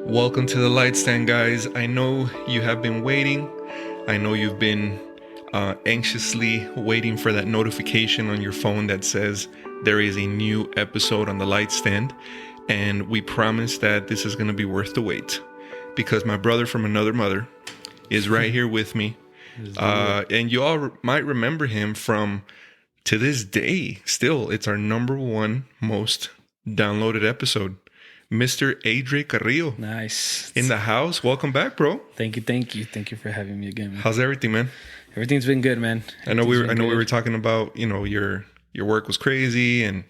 Welcome to the Lightstand, guys. I know you have been waiting. I know you've been anxiously waiting for that notification on your phone that says there is a new episode on the Lightstand. And we promise that this is going to be worth the wait because my brother from another mother is right here with me. And you all might remember him from, to this day, still, it's our number one most downloaded episode. Mr. Adray Carrillo. Nice. In the house. Welcome back, bro. Thank you. Thank you for having me again, man. How's everything, man? Everything's been good, man. I know we were talking about, your work was crazy and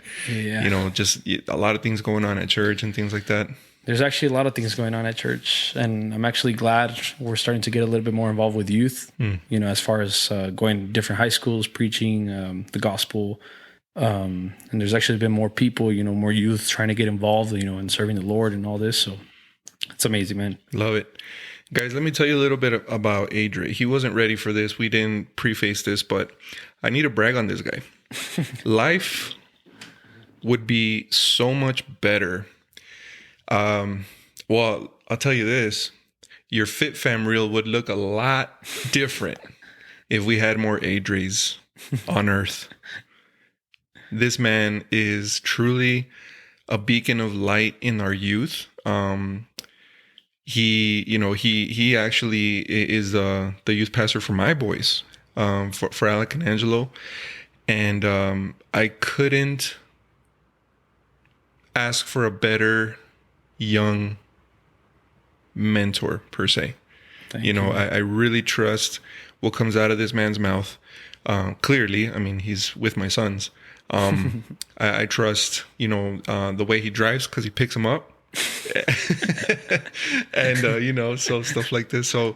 just a lot of things going on at church and things like that. There's actually a lot of things going on at church, and I'm actually glad we're starting to get a little bit more involved with youth, as far as going to different high schools, preaching the gospel. And there's actually been more people, more youth trying to get involved, in serving the Lord and all this. So it's amazing, man. Love it. Guys, let me tell you a little bit about Adray. He wasn't ready for this. We didn't preface this, but I need to brag on this guy. Life would be so much better. Well, I'll tell you this. Your Fit Fam reel would look a lot different if we had more Adrays on earth. This man is truly a beacon of light in our youth. He actually is the youth pastor for my boys, for Alec and Angelo. And I couldn't ask for a better young mentor, per se. Thank you. I really trust what comes out of this man's mouth. Clearly, I mean, he's with my sons. I trust, the way he drives because he picks them up and, so stuff like this. So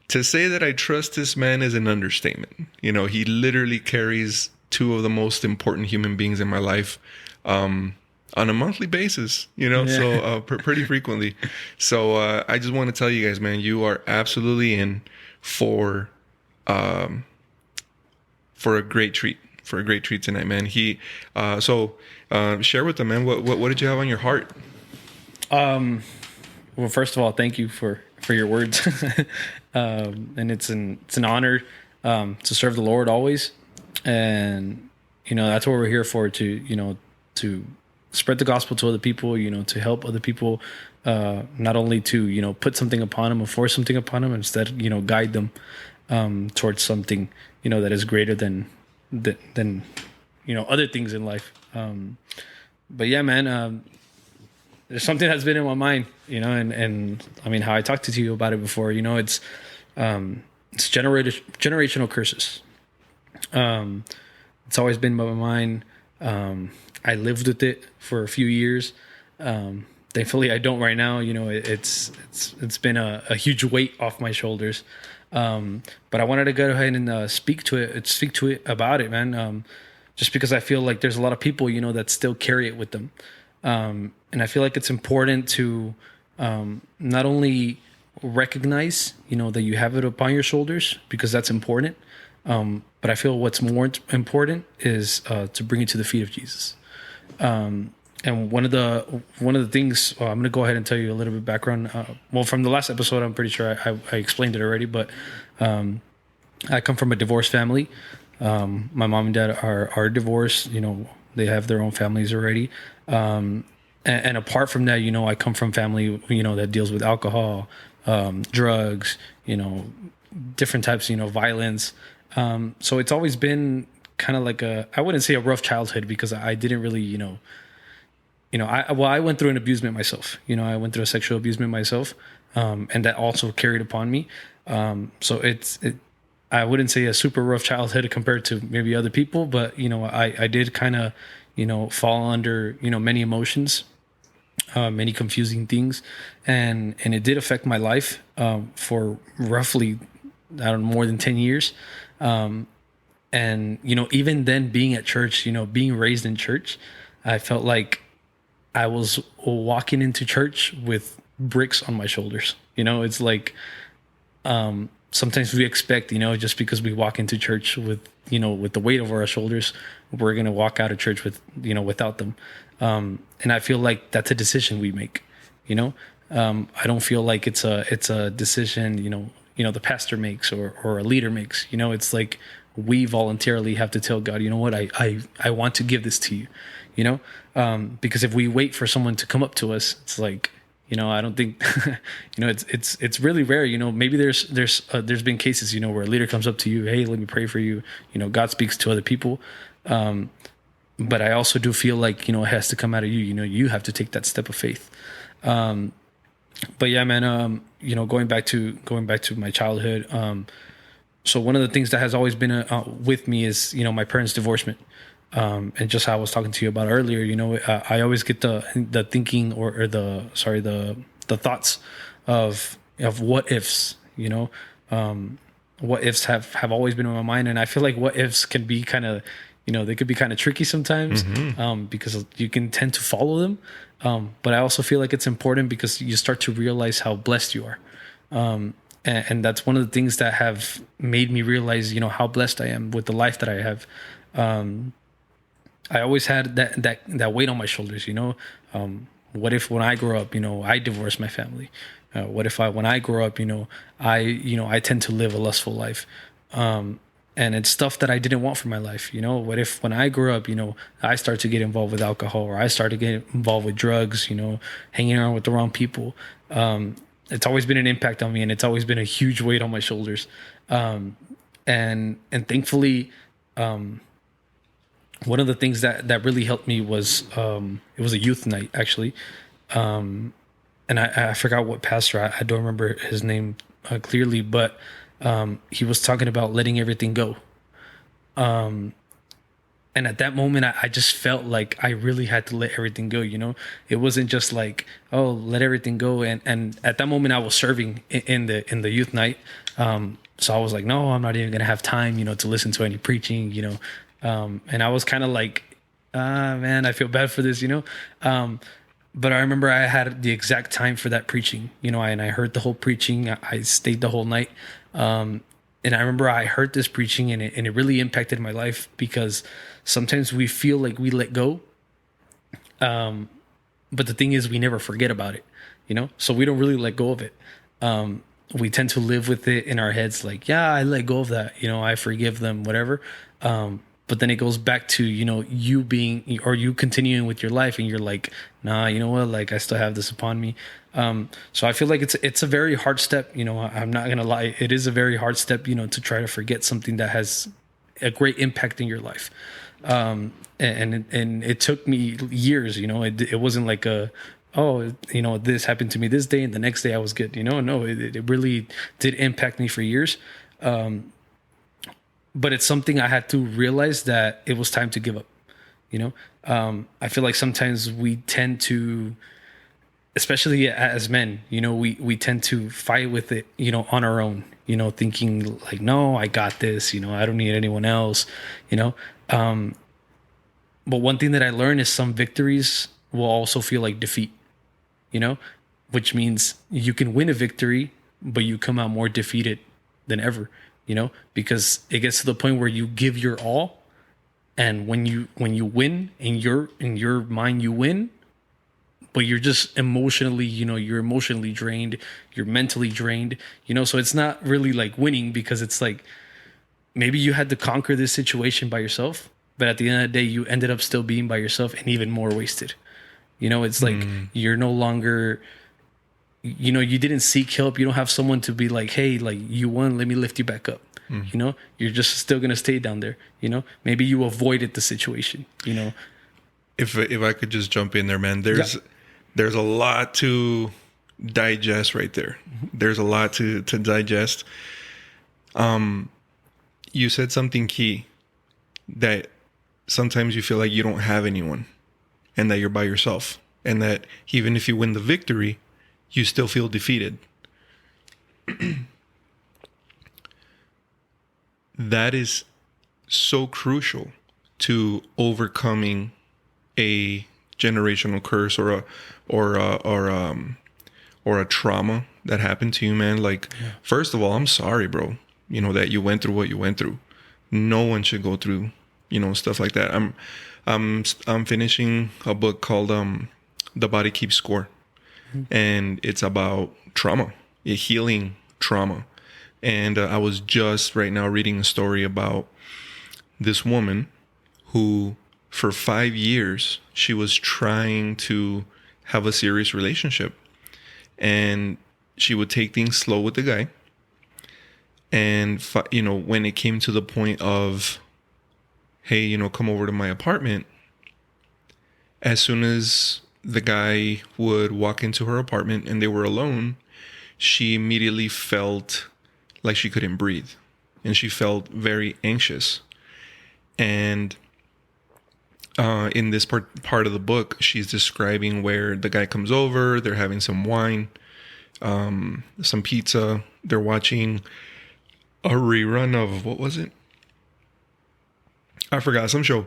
to say that I trust this man is an understatement. He literally carries two of the most important human beings in my life, on a monthly basis, so pretty frequently. So I just want to tell you guys, man, you are absolutely in for a great treat. For a great treat tonight, man. Share with them, man. What did you have on your heart? Well, first of all, thank you for your words, and it's an honor to serve the Lord always, and that's what we're here for, to spread the gospel to other people, to help other people, not only to put something upon them or force something upon them, instead guide them towards something that is greater than other things in life. But yeah, man, there's something that's been in my mind, and I mean, how I talked to you about it before, it's generational curses. It's always been in my mind. I lived with it for a few years. Thankfully I don't right now. It's been a huge weight off my shoulders. But I wanted to go ahead and speak to it about it, man. Just because I feel like there's a lot of people, that still carry it with them. And I feel like it's important to not only recognize, that you have it upon your shoulders, because that's important. But I feel what's more important is to bring it to the feet of Jesus. And one of the things, I'm going to go ahead and tell you a little bit background. From the last episode, I'm pretty sure I explained it already, but I come from a divorced family. My mom and dad are divorced. They have their own families already. And apart from that, I come from family, that deals with alcohol, drugs, different types, violence. So it's always been kind of like I wouldn't say a rough childhood, because I didn't really, I went through an abusement myself. I went through a sexual abusement myself, and that also carried upon me. So I wouldn't say a super rough childhood compared to maybe other people, but I did kind of fall under many emotions, many confusing things, and it did affect my life for roughly, I don't know, more than 10 years. And even then, being at church, being raised in church, I felt like I was walking into church with bricks on my shoulders. It's like, sometimes we expect, just because we walk into church with the weight over our shoulders, we're going to walk out of church with, without them. And I feel like that's a decision we make, I don't feel like it's a decision, the pastor makes or a leader makes. It's like we voluntarily have to tell God, you know what, I want to give this to you, because if we wait for someone to come up to us, it's like, I don't think, it's really rare. Maybe there's been cases, where a leader comes up to you, hey, let me pray for you. God speaks to other people. But I also do feel like, it has to come out of you. You have to take that step of faith. But yeah, man, going back to my childhood. So one of the things that has always been with me is, my parents' divorcement. And just how I was talking to you about earlier, I always get the thinking or the thoughts of what ifs, what ifs have always been in my mind. And I feel like what ifs can be kind of, they could be kind of tricky sometimes, because you can tend to follow them. But I also feel like it's important because you start to realize how blessed you are. And that's one of the things that have made me realize, how blessed I am with the life that I have. I always had that weight on my shoulders, what if when I grow up, I divorce my family? What if when I grow up, I tend to live a lustful life? And it's stuff that I didn't want for my life. What if when I grew up, I start to get involved with alcohol, or I start to get involved with drugs, hanging around with the wrong people. It's always been an impact on me, and it's always been a huge weight on my shoulders. And thankfully, one of the things that really helped me was, it was a youth night, actually. And I forgot what pastor, I don't remember his name clearly, but he was talking about letting everything go. And at that moment, I just felt like I really had to let everything go. It wasn't just like, oh, let everything go. And at that moment I was serving in the youth night. So I was like, no, I'm not even going to have time, to listen to any preaching, and I was kind of like, man, I feel bad for this, but I remember I had the exact time for that preaching, and I heard the whole preaching. I stayed the whole night. And I remember I heard this preaching, and it really impacted my life, because sometimes we feel like we let go. But the thing is, we never forget about it, so we don't really let go of it. We tend to live with it in our heads, like, yeah, I let go of that, I forgive them, whatever. But then it goes back to, you being, or you continuing with your life, and you're like, nah, you know what? Like, I still have this upon me. So I feel like it's a very hard step. I'm not going to lie. It is a very hard step, to try to forget something that has a great impact in your life. And it took me years, it wasn't like this happened to me this day and the next day I was good. No, it really did impact me for years. But it's something I had to realize that it was time to give up. I feel like sometimes we tend to, especially as men, we tend to fight with it, on our own, thinking like, no, I got this, I don't need anyone else, But one thing that I learned is some victories will also feel like defeat, which means you can win a victory, but you come out more defeated than ever. Because it gets to the point where you give your all, and when you win in your mind, you win, but you're just emotionally, you're emotionally drained, you're mentally drained, so it's not really like winning, because it's like maybe you had to conquer this situation by yourself, but at the end of the day, you ended up still being by yourself and even more wasted. It's like you're no longer, you didn't seek help. You don't have someone to be like, hey, like, you won, let me lift you back up. You're just still going to stay down there. Maybe you avoided the situation, If I could just jump in there, man, there's a lot to digest right there. There's a lot to digest. You said something key, that sometimes you feel like you don't have anyone, and that you're by yourself, and that even if you win the victory, you still feel defeated. That is so crucial to overcoming a generational curse or a trauma that happened to you, man. Like, first of all, I'm sorry, bro. That you went through what you went through. No one should go through, stuff like that. I'm finishing a book called The Body Keeps Score. and it's about trauma, healing trauma. And I was just right now reading a story about this woman who, for 5 years, she was trying to have a serious relationship, and she would take things slow with the guy. And, when it came to the point of, hey, come over to my apartment, as soon as the guy would walk into her apartment and they were alone, she immediately felt like she couldn't breathe. And she felt very anxious. And in this part of the book, she's describing where the guy comes over, they're having some wine, some pizza, they're watching a rerun of, what was it? I forgot, some show.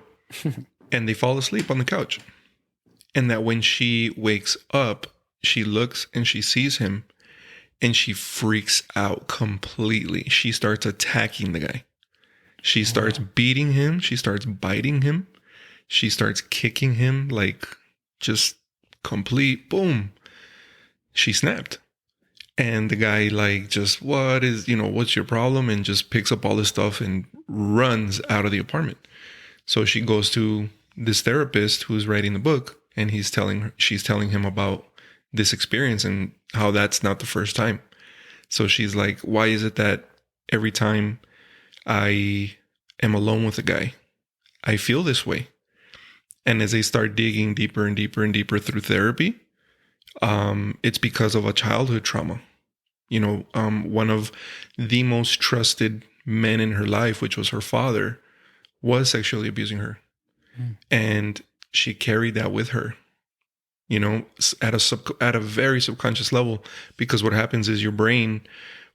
And they fall asleep on the couch. And that when she wakes up, she looks and she sees him and she freaks out completely. She starts attacking the guy. She starts beating him. She starts biting him. She starts kicking him, like just complete boom. She snapped. And the guy what's your problem? And just picks up all this stuff and runs out of the apartment. So she goes to this therapist who's writing the book, and she's telling him about this experience and how that's not the first time. So she's like, why is it that every time I am alone with a guy, I feel this way? And as they start digging deeper and deeper and deeper through therapy, it's because of a childhood trauma. One of the most trusted men in her life, which was her father, was sexually abusing her. And she carried that with her, at a very subconscious level, because what happens is your brain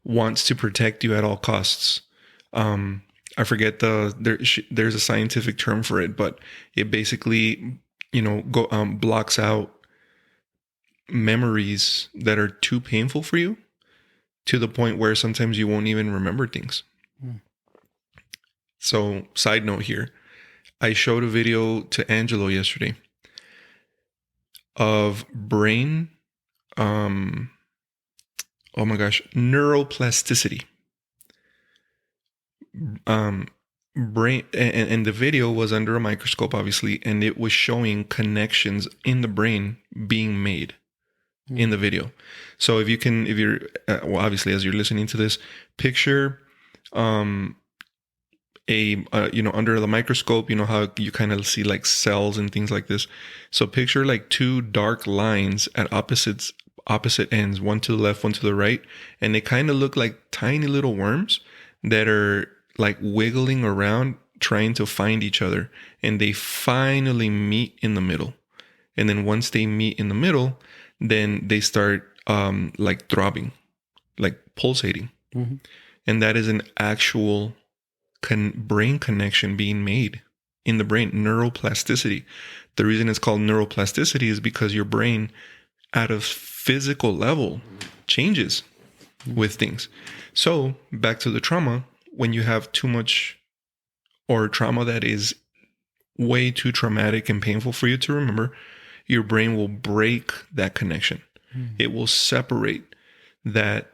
wants to protect you at all costs. I forget there's a scientific term for it, but it basically, blocks out memories that are too painful for you, to the point where sometimes you won't even remember things. So, side note here, I showed a video to Angelo yesterday of brain, neuroplasticity. Brain, and the video was under a microscope, obviously, and it was showing connections in the brain being made in the video. So if you're obviously, as you're listening to this, picture under the microscope, how you kind of see like cells and things like this. So picture like two dark lines at opposite ends, one to the left, one to the right, and they kind of look like tiny little worms that are like wiggling around trying to find each other, and they finally meet in the middle. And then once they meet in the middle, then they start like throbbing, like pulsating. Mm-hmm. And that is an actual brain connection being made in the brain, neuroplasticity. The reason it's called neuroplasticity is because your brain at a physical level changes with things. So back to the trauma, when you have too much, or trauma that is way too traumatic and painful for you to remember, your brain will break that connection. It will separate that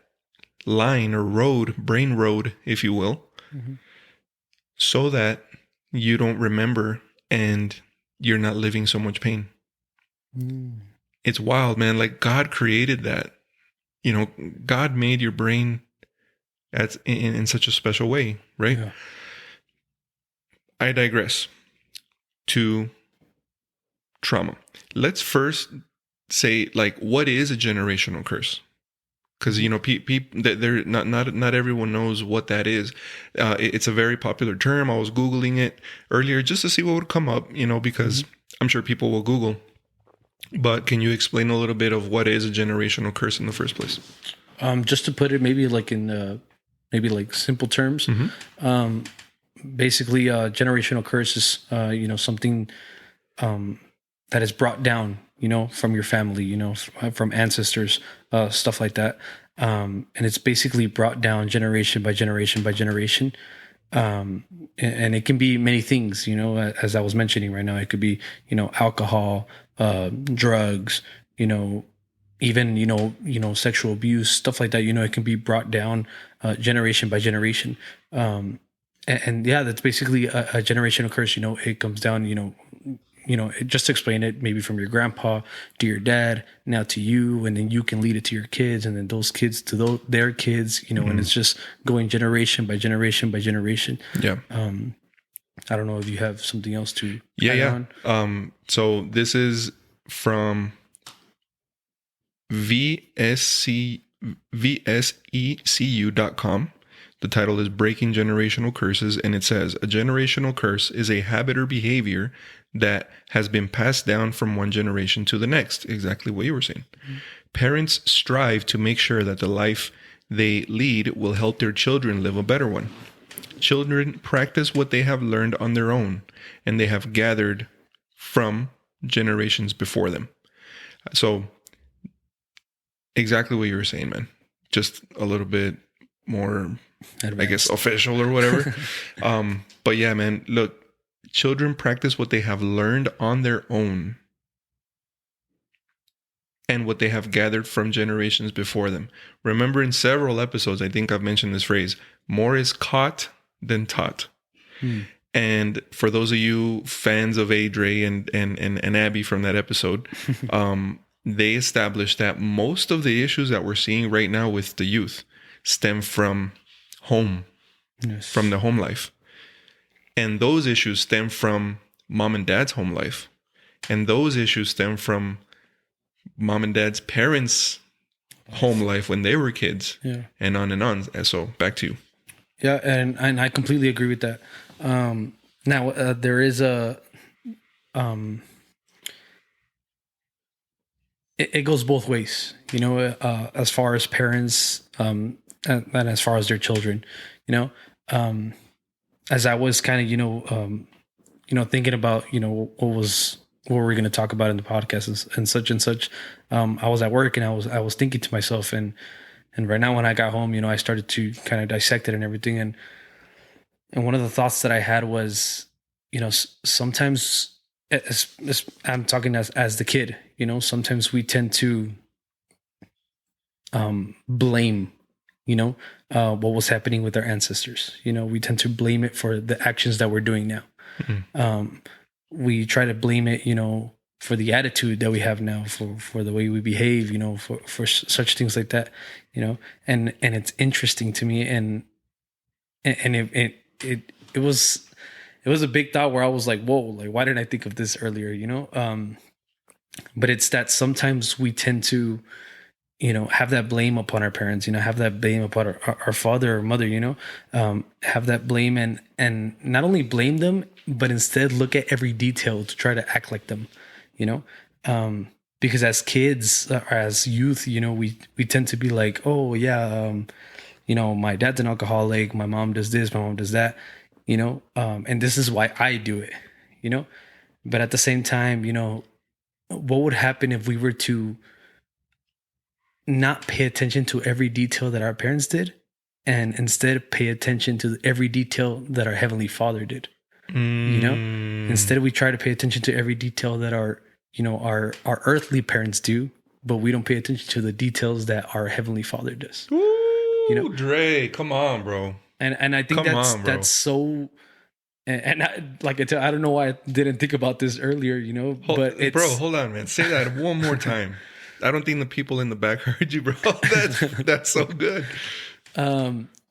line or brain road, if you will, so that you don't remember and you're not living so much pain. It's wild, man. Like, God created that. God made your brain in such a special way, right? Yeah. I digress to trauma. Let's first say, like, what is a generational curse? Because not everyone knows what that is. It's a very popular term. I was Googling it earlier just to see what would come up, because I'm sure people will Google. But can you explain a little bit of what is a generational curse in the first place? Just to put it maybe like in simple terms. Basically, generational curse is something that is brought down, from your family, from ancestors, stuff like that. And it's basically brought down generation by generation by generation. And it can be many things, as I was mentioning right now. It could be, alcohol, drugs, even sexual abuse, stuff like that. It can be brought down generation by generation. And yeah, that's basically a generational curse. It comes down. Just to explain it, maybe from your grandpa to your dad, now to you, and then you can lead it to your kids, and then those kids to their kids. And it's just going generation by generation by generation. Yeah. I don't know if you have something else to add on. So this is from vsecu.com. The title is Breaking Generational Curses, and it says, a generational curse is a habit or behavior that has been passed down from one generation to the next. Exactly what you were saying. Mm-hmm. Parents strive to make sure that the life they lead will help their children live a better one. Children practice what they have learned on their own, and they have gathered from generations before them. So, exactly what you were saying, man. Just a little bit more, advanced, I guess, official or whatever. But yeah, man, look, children practice what they have learned on their own and what they have gathered from generations before them. Remember, in several episodes, I think I've mentioned this phrase, more is caught than taught. And for those of you fans of Adray and Abby from that episode, they established that most of the issues that we're seeing right now with the youth stem from home, yes, from the home life. And those issues stem from mom and dad's home life. And those issues stem from mom and dad's parents' home life when they were kids. Yeah. And on and on. And so back to you. Yeah, and I completely agree with that. Now, there is it goes both ways, as far as parents and as far as their children, as I was kind of, thinking about, what we're going to talk about in the podcast and such. I was at work and I was thinking to myself, and right now when I got home, I started to kind of dissect it and everything. And one of the thoughts that I had was, sometimes I'm talking as the kid, sometimes we tend to blame, what was happening with our ancestors. We tend to blame it for the actions that we're doing now. Mm-hmm. We try to blame it, for the attitude that we have now, for the way we behave, for such things like that, and it's interesting to me. And it was a big thought where I was like, whoa, like, why didn't I think of this earlier? But it's that sometimes we tend to, have that blame upon our parents, have that blame upon our father or mother, have that blame and not only blame them, but instead look at every detail to try to act like them, because as kids or as youth, we tend to be like, oh yeah, my dad's an alcoholic, my mom does this, my mom does that, and this is why I do it, but at the same time, what would happen if we were to not pay attention to every detail that our parents did and instead pay attention to every detail that our Heavenly Father did? Instead we try to pay attention to every detail that our earthly parents do, but we don't pay attention to the details that our Heavenly Father does. Ooh, Dre, come on, bro. And I think that's so. And I don't know why I didn't think about this earlier, but it's... Bro, hold on, man. Say that one more time. I don't think the people in the back heard you, bro. That's so good.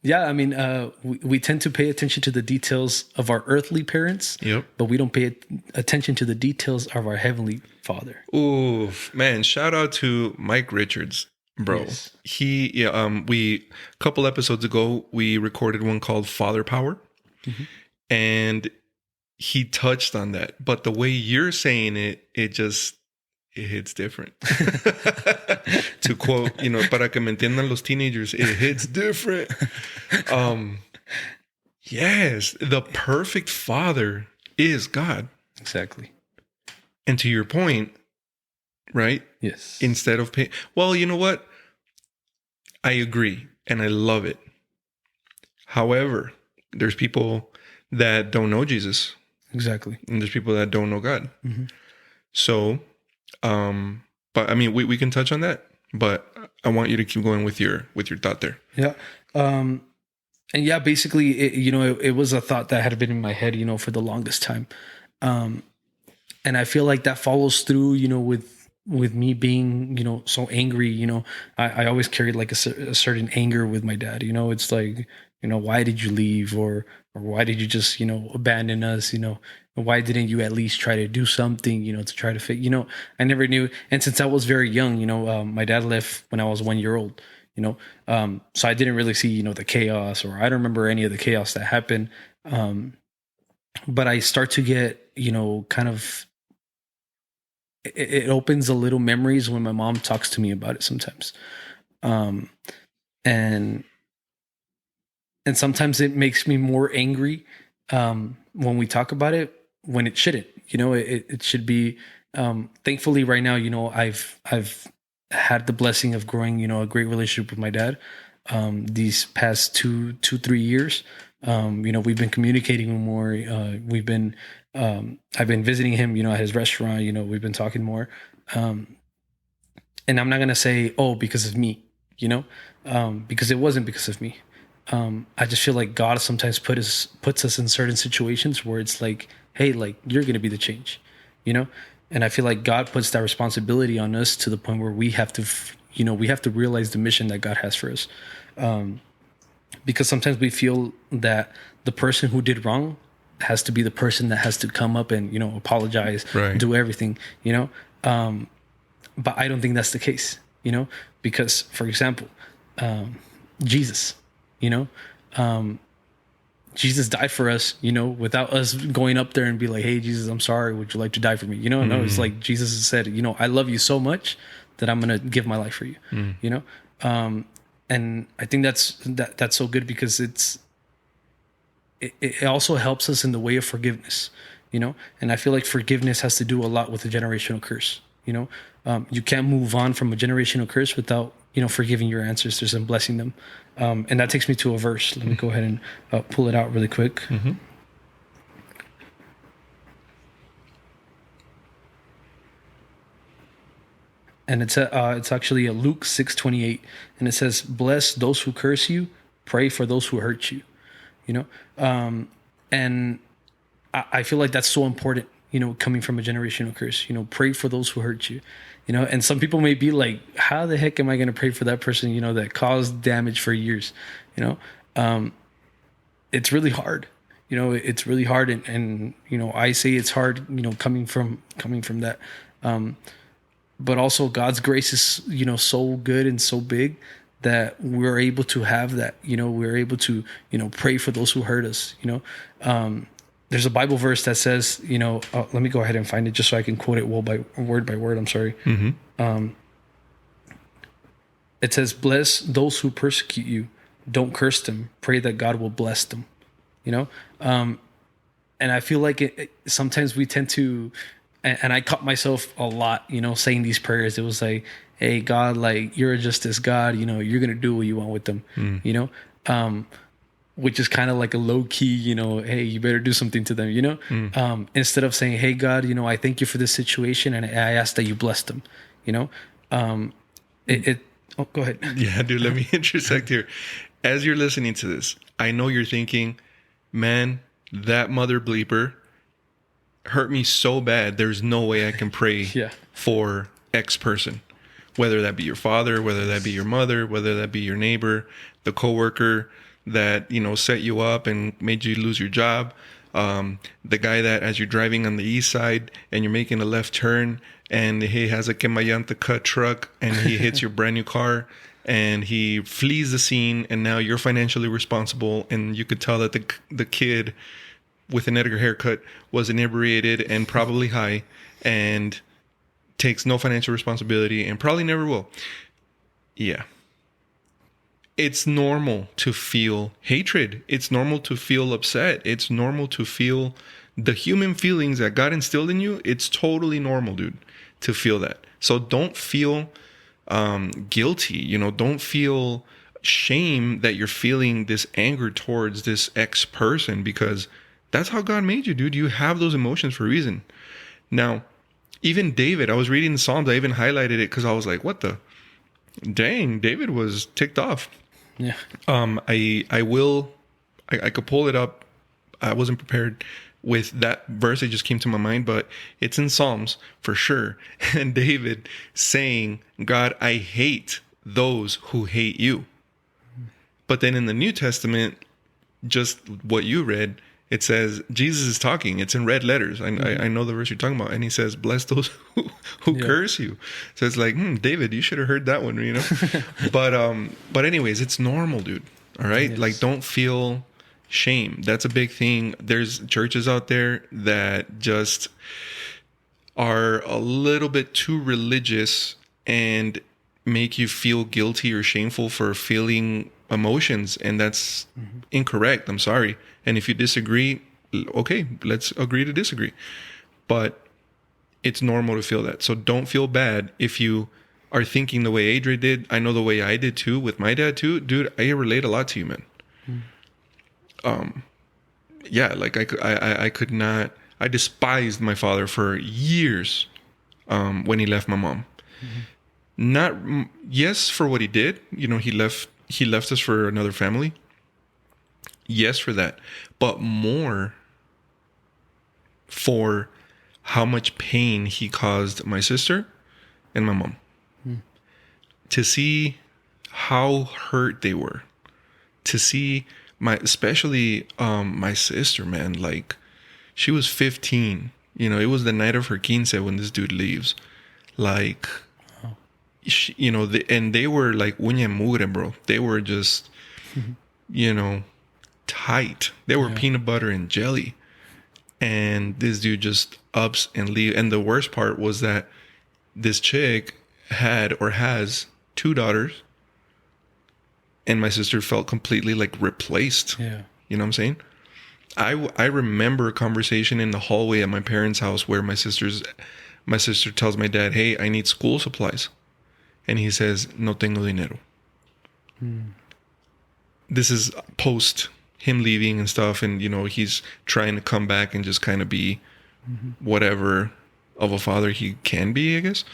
Yeah, I mean, we tend to pay attention to the details of our earthly parents, yep, but we don't pay attention to the details of our Heavenly Father. Ooh, man, shout out to Mike Richards, bro. Yes. A couple episodes ago, we recorded one called Father Power. Mm-hmm. And he touched on that. But the way you're saying it, it hits different. To quote, para que me entiendan los teenagers, it hits different. Yes, the perfect father is God. Exactly. And to your point, right? Yes. Instead of paying... Well, you know what? I agree. And I love it. However, there's people that don't know Jesus. Exactly. And there's people that don't know God. Mm-hmm. So, but I mean, we can touch on that. but I want you to keep going with your thought there. Yeah. And yeah, basically, it was a thought that had been in my head, for the longest time. And I feel like that follows through, with me being, so angry. I always carried like a certain anger with my dad. It's like, why did you leave, or why did you just, abandon us? Why didn't you at least try to do something, to try to fit, I never knew. And since I was very young, my dad left when I was 1 year old, so I didn't really see, the chaos, or I don't remember any of the chaos that happened. But I start to get, kind of, it opens a little memories when my mom talks to me about it sometimes. And sometimes it makes me more angry, when we talk about it, when it shouldn't, it should be, thankfully right now, I've had the blessing of growing, a great relationship with my dad, these past 3 years. We've been communicating more. I've been visiting him, at his restaurant, we've been talking more. And I'm not going to say, oh, because of me, because it wasn't because of me. I just feel like God sometimes puts us in certain situations where it's like, hey, like, you're going to be the change, and I feel like God puts that responsibility on us to the point where we have to realize the mission that God has for us. Because sometimes we feel that the person who did wrong has to be the person that has to come up and, apologize, right, do everything, but I don't think that's the case, because, for example, Jesus, Jesus died for us, without us going up there and be like, hey, Jesus, I'm sorry. Would you like to die for me? No, it's like Jesus said, I love you so much that I'm going to give my life for you, and I think that's so good, because it also helps us in the way of forgiveness, and I feel like forgiveness has to do a lot with the generational curse. You can't move on from a generational curse without, forgiving your ancestors and blessing them. And that takes me to a verse. Let me go ahead and pull it out really quick. Mm-hmm. And it's actually a Luke 6:28, and it says, "Bless those who curse you, pray for those who hurt you." And I feel like that's so important. Coming from a generational curse. Pray for those who hurt you. And some people may be like, "How the heck am I going to pray for that person? That caused damage for years." It's really hard. It's really hard, and I say it's hard. Coming from that. But also God's grace is, so good and so big that we're able to have that, we're able to, pray for those who hurt us. There's a Bible verse that says, let me go ahead and find it just so I can quote it word by word. I'm sorry. Mm-hmm. It says, "Bless those who persecute you. Don't curse them. Pray that God will bless them." And I feel like sometimes we tend to, and I caught myself a lot, saying these prayers. It was like, hey, God, like, you're just this God, you're going to do what you want with them, which is kind of like a low key, hey, you better do something to them, instead of saying, hey, God, I thank you for this situation, and I ask that you bless them, oh, go ahead. Yeah, dude, let me intersect here. As you're listening to this, I know you're thinking, man, that mother bleeper hurt me so bad, there's no way I can pray for X person. Whether that be your father, whether that be your mother, whether that be your neighbor, the coworker that, set you up and made you lose your job. The guy that, as you're driving on the east side and you're making a left turn and he has a Kemayanta cut truck and he hits your brand new car and he flees the scene, and now you're financially responsible, and you could tell that the kid with an Edgar haircut was inebriated and probably high and takes no financial responsibility and probably never will. Yeah. It's normal to feel hatred. It's normal to feel upset. It's normal to feel the human feelings that God instilled in you. It's totally normal, dude, to feel that. So don't feel guilty. Don't feel shame that you're feeling this anger towards this ex person, because that's how God made you, dude. You have those emotions for a reason. Now, even David, I was reading the Psalms. I even highlighted it because I was like, what the? Dang, David was ticked off. Yeah. I could pull it up. I wasn't prepared with that verse. It just came to my mind, but it's in Psalms for sure. And David saying, God, I hate those who hate you. But then in the New Testament, just what you read, it says Jesus is talking. It's in red letters. I know the verse you're talking about. And he says, bless those who curse you. So it's like, David, you should have heard that one, you know? But anyways, it's normal, dude. All right. Yes. Like, don't feel shame. That's a big thing. There's churches out there that just are a little bit too religious and make you feel guilty or shameful for feeling emotions, and that's incorrect. I'm sorry. And if you disagree, okay, let's agree to disagree. But it's normal to feel that. So don't feel bad if you are thinking the way Adray did. I know the way I did too with my dad too. Dude, I relate a lot to you, man. Yeah, like I could not. I despised my father for years when he left my mom. Not yes for what he did. You know, he left us for another family. Yes for that, but more for how much pain he caused my sister and my mom. To see how hurt they were, to see especially my sister, man, like she was 15. You know, it was the night of her quince when this dude leaves. Like, you know, and they were like uña mugre, bro. They were just, you know, tight. They were peanut butter and jelly. And this dude just ups and leaves. And the worst part was that this chick had or has 2 daughters. And my sister felt completely like replaced. Yeah. You know what I'm saying? I remember a conversation in the hallway at my parents' house where my sister tells my dad, hey, I need school supplies. And he says, no tengo dinero. This is post him leaving and stuff. And, you know, he's trying to come back and just kind of be whatever of a father he can be, I guess.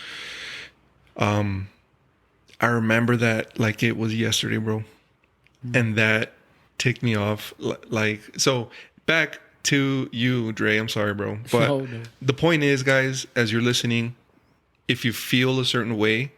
I remember that like it was yesterday, bro. And that ticked me off. Like, so back to you, Dre. I'm sorry, bro. But the point is, guys, as you're listening, if you feel a certain way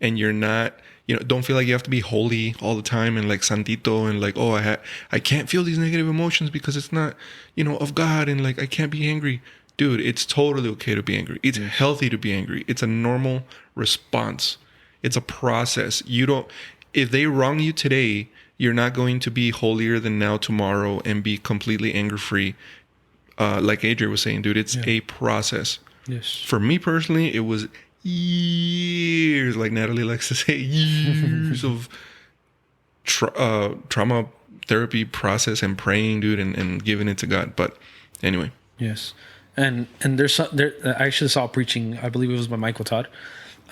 and you're not, you know, don't feel like you have to be holy all the time and like santito and like, oh, I can't feel these negative emotions because it's not, you know, of God, and like I can't be angry. Dude, it's totally okay to be angry. It's healthy to be angry. It's a normal response. It's a process. If they wrong you today, you're not going to be holier than now tomorrow and be completely anger free. Like Adray was saying, dude, it's a process. Yes. For me personally, it was years, like Natalie likes to say, years of trauma therapy process and praying, dude, and giving it to God. But anyway. Yes. And I actually saw preaching, I believe it was by Michael Todd.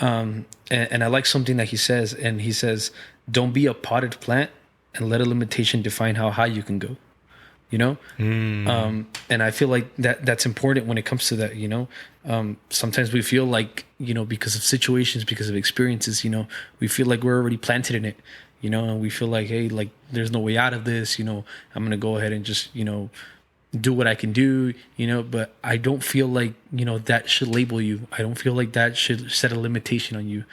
And I like something that he says, and he says, don't be a potted plant and let a limitation define how high you can go, you know? And I feel like that's important when it comes to that, you know? Sometimes we feel like, you know, because of situations, because of experiences, you know, we feel like we're already planted in it, you know, and we feel like, hey, like there's no way out of this, you know, I'm going to go ahead and just, you know, do what I can do, you know, but I don't feel like, you know, that should label you. I don't feel like that should set a limitation on you.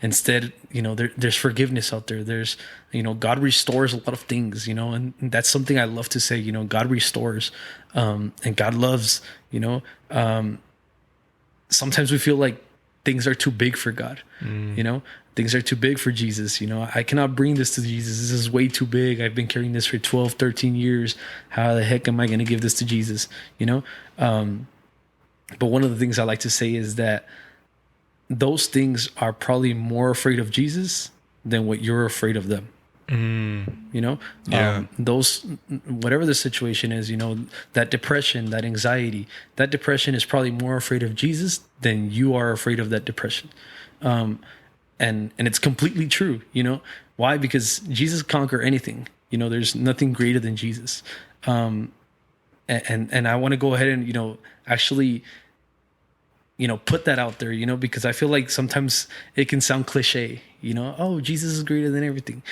Instead, you know, there's forgiveness out there. There's, you know, God restores a lot of things, you know, and that's something I love to say, you know, God restores, and God loves, you know. Sometimes we feel like things are too big for God, you know, things are too big for Jesus. You know, I cannot bring this to Jesus. This is way too big. I've been carrying this for 12, 13 years. How the heck am I going to give this to Jesus? You know? But one of the things I like to say is that those things are probably more afraid of Jesus than what you're afraid of them. You know, those, whatever the situation is, you know, that depression, that anxiety, that depression is probably more afraid of Jesus than you are afraid of that depression. And it's completely true. You know why? Because Jesus conquered anything. You know, there's nothing greater than Jesus. And I want to go ahead and, you know, actually, you know, put that out there, you know, because I feel like sometimes it can sound cliche, Oh, Jesus is greater than everything,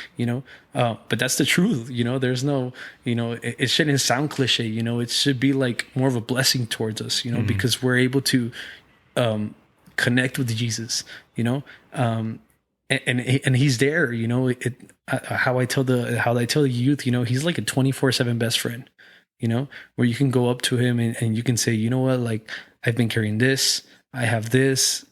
but that's the truth. There's no, it shouldn't sound cliche. It should be like more of a blessing towards us, because we're able to connect with Jesus, and he's there, how I tell the youth, he's like a 24/7 best friend, where you can go up to him and you can say, you know what, like, I've been carrying this, I have this,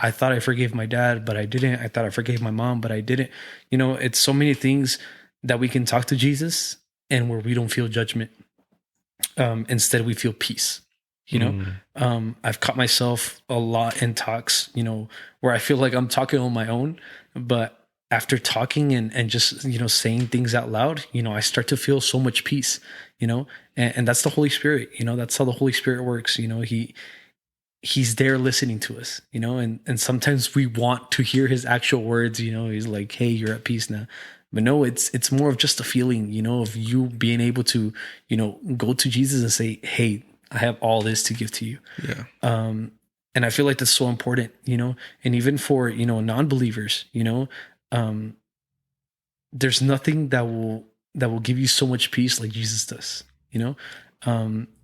I thought I forgave my dad, but I didn't. I thought I forgave my mom, but I didn't. It's so many things that we can talk to Jesus and where we don't feel judgment. Instead, we feel peace. I've caught myself a lot in talks, where I feel like I'm talking on my own, but after talking and just, saying things out loud, I start to feel so much peace, and that's the Holy Spirit, that's how the Holy Spirit works. He's there listening to us, and sometimes we want to hear his actual words, he's like, hey, you're at peace now. But no, it's more of just a feeling, of you being able to, go to Jesus and say, hey, I have all this to give to you. Yeah. And I feel like that's so important, and even for, non-believers, there's nothing that will give you so much peace like Jesus does,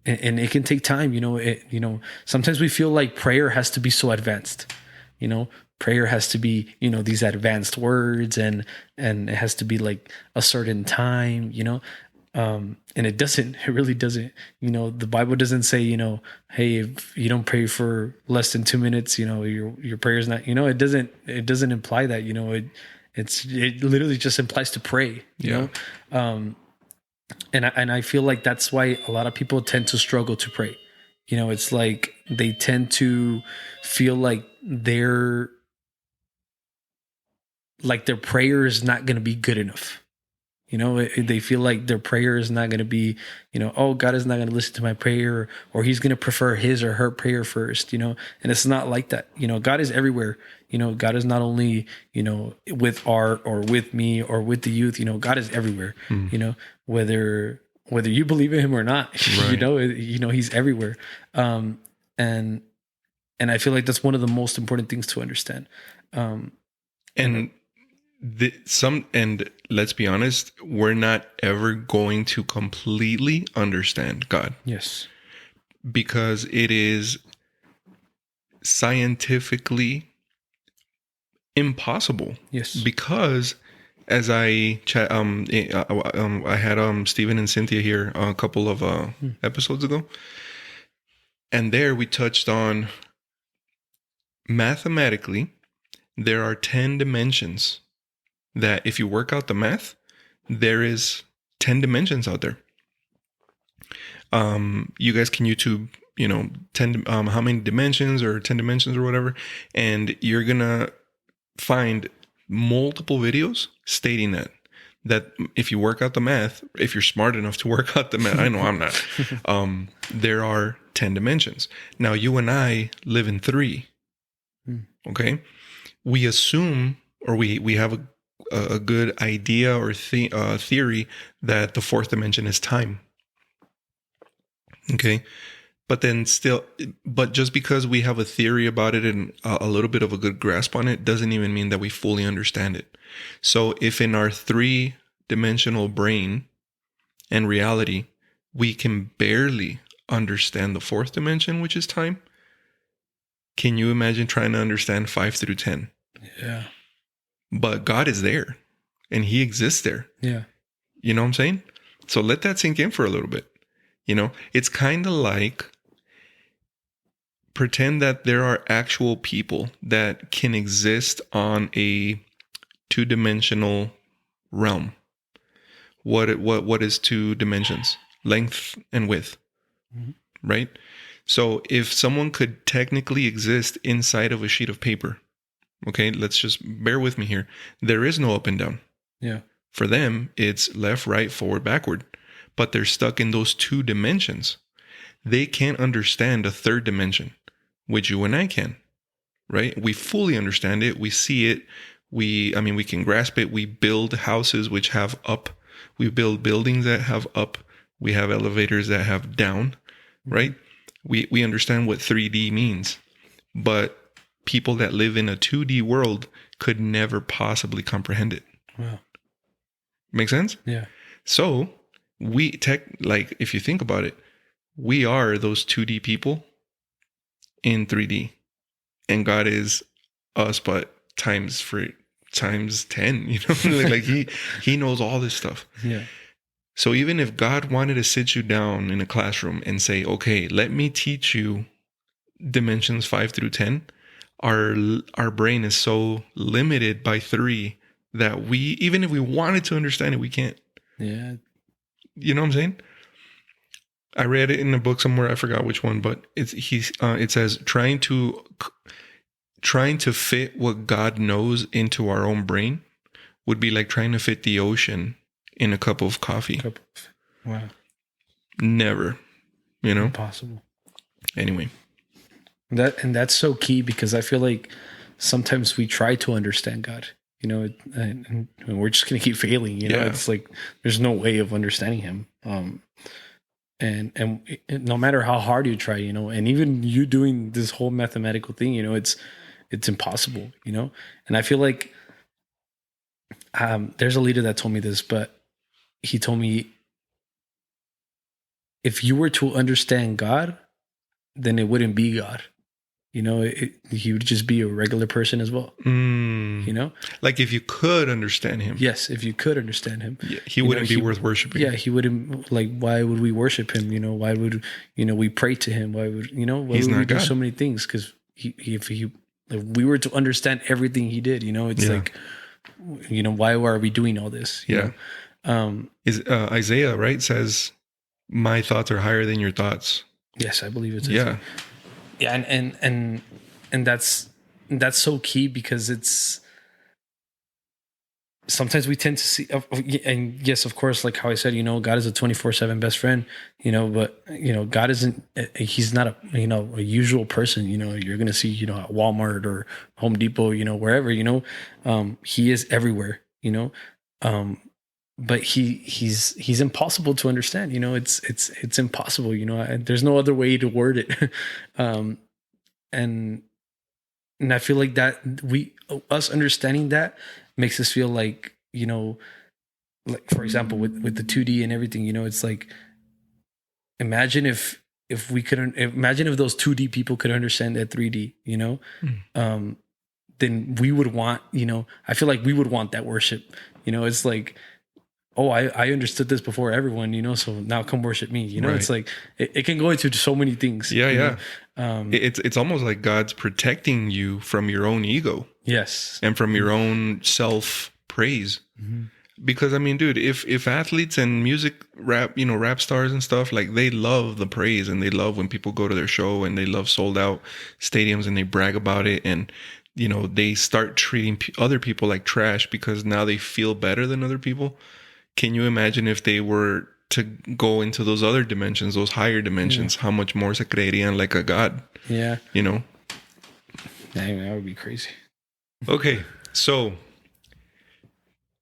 and it can take time, sometimes we feel like prayer has to be so advanced, prayer has to be, these advanced words and it has to be like a certain time, and it really doesn't, the Bible doesn't say, hey, if you don't pray for less than 2 minutes, your prayer is not, it doesn't imply that, it literally just implies to pray, and I feel like that's why a lot of people tend to struggle to pray. It's like they tend to feel like their prayer is not going to be good enough. They feel like their prayer is not going to be, oh, God is not going to listen to my prayer, or he's going to prefer his or her prayer first, and it's not like that. God is everywhere. God is not only, with Art or with me or with the youth, God is everywhere, whether you believe in him or not, right. He's everywhere. And I feel like that's one of the most important things to understand. And let's be honest, we're not ever going to completely understand God. Yes. Because it is scientifically impossible. Yes. Because as I had Stephen and Cynthia here a couple of episodes ago, and there we touched on mathematically there are 10 dimensions that if you work out the math, there is 10 dimensions out there. You guys can YouTube, 10 how many dimensions or 10 dimensions or whatever, and you're gonna find multiple videos stating that if you work out the math, if you're smart enough to work out the math, I know I'm not, there are 10 dimensions. Now, you and I live in 3. Okay? We assume, or we have a good idea or theory that the 4th dimension is time. Okay? But just because we have a theory about it and a little bit of a good grasp on it doesn't even mean that we fully understand it. So if in our 3-dimensional brain and reality, we can barely understand the 4th dimension, which is time, can you imagine trying to understand 5 through 10? Yeah. But God is there and he exists there. Yeah. You know what I'm saying? So let that sink in for a little bit. It's kind of like pretend that there are actual people that can exist on a 2-dimensional realm. What is 2 dimensions? Length and width, right? So if someone could technically exist inside of a sheet of paper, okay, let's just bear with me here. There is no up and down. Yeah. For them, it's left, right, forward, backward. But they're stuck in those 2 dimensions. They can't understand a 3rd dimension, which you and I can, right? We fully understand it. We see it. We can grasp it. We build houses which have up. We build buildings that have up. We have elevators that have down, right? We understand what 3D means. But people that live in a 2D world could never possibly comprehend it. Wow. Make sense? Yeah. So like if you think about it, we are those 2D people in 3D, and God is us, but times 10. You know, like he knows all this stuff. Yeah. So even if God wanted to sit you down in a classroom and say, okay, let me teach you dimensions 5 through 10, our brain is so limited by 3 that even if we wanted to understand it, we can't. Yeah. You know what I'm saying? I read it in a book somewhere, I forgot which one, but it says trying to fit what God knows into our own brain would be like trying to fit the ocean in a cup of coffee. Wow. Never, you know? Impossible. Anyway. That's so key, because I feel like sometimes we try to understand God, you know, and we're just going to keep failing, you know. Yeah. It's like there's no way of understanding him. And no matter how hard you try, you know, and even you doing this whole mathematical thing, you know, it's impossible, you know. And I feel like there's a leader that told me this, but he told me, if you were to understand God, then it wouldn't be God. You know, he would just be a regular person as well. You know, like if you could understand him. Yes, if you could understand him, yeah, he wouldn't be worth worshiping. Yeah, he wouldn't. Like, why would we worship him? You know, why would we pray to him? Why would why He's would not we do God. so many things? Because if we were to understand everything he did, you know, it's like, you know, why are we doing all this? You know? Is Isaiah, right, says, my thoughts are higher than your thoughts. Yes, I believe it's yeah. Yeah, and that's so key, because it's sometimes we tend to see, and yes, of course, like how I said, you know, God is a 24/7 best friend, you know, but you know, God he's not a usual person, you know. You're gonna see, you know, at Walmart or Home Depot, you know, wherever, you know, he is everywhere, you know, but he's impossible to understand, you know. It's impossible, you know. There's no other way to word it. And I feel like that us understanding that makes us feel like, you know, like for example with the 2D and everything, you know, it's like, imagine if we couldn't, imagine if those 2D people could understand that 3D, you know. Then we would want, you know, I feel like we would want that worship, you know. It's like, oh, I understood this before everyone, you know, so now come worship me, you know. Right. It's like it can go into so many things. Yeah. It's almost like God's protecting you from your own ego. Yes. And from your own self-praise. Mm-hmm. Because I mean, dude, if athletes and rap stars and stuff, like, they love the praise, and they love when people go to their show, and they love sold out stadiums, and they brag about it, and you know, they start treating other people like trash because now they feel better than other people. Can you imagine if they were to go into those other dimensions, those higher dimensions, how much more se creerían like a god? Yeah. You know? Dang, that would be crazy. Okay, so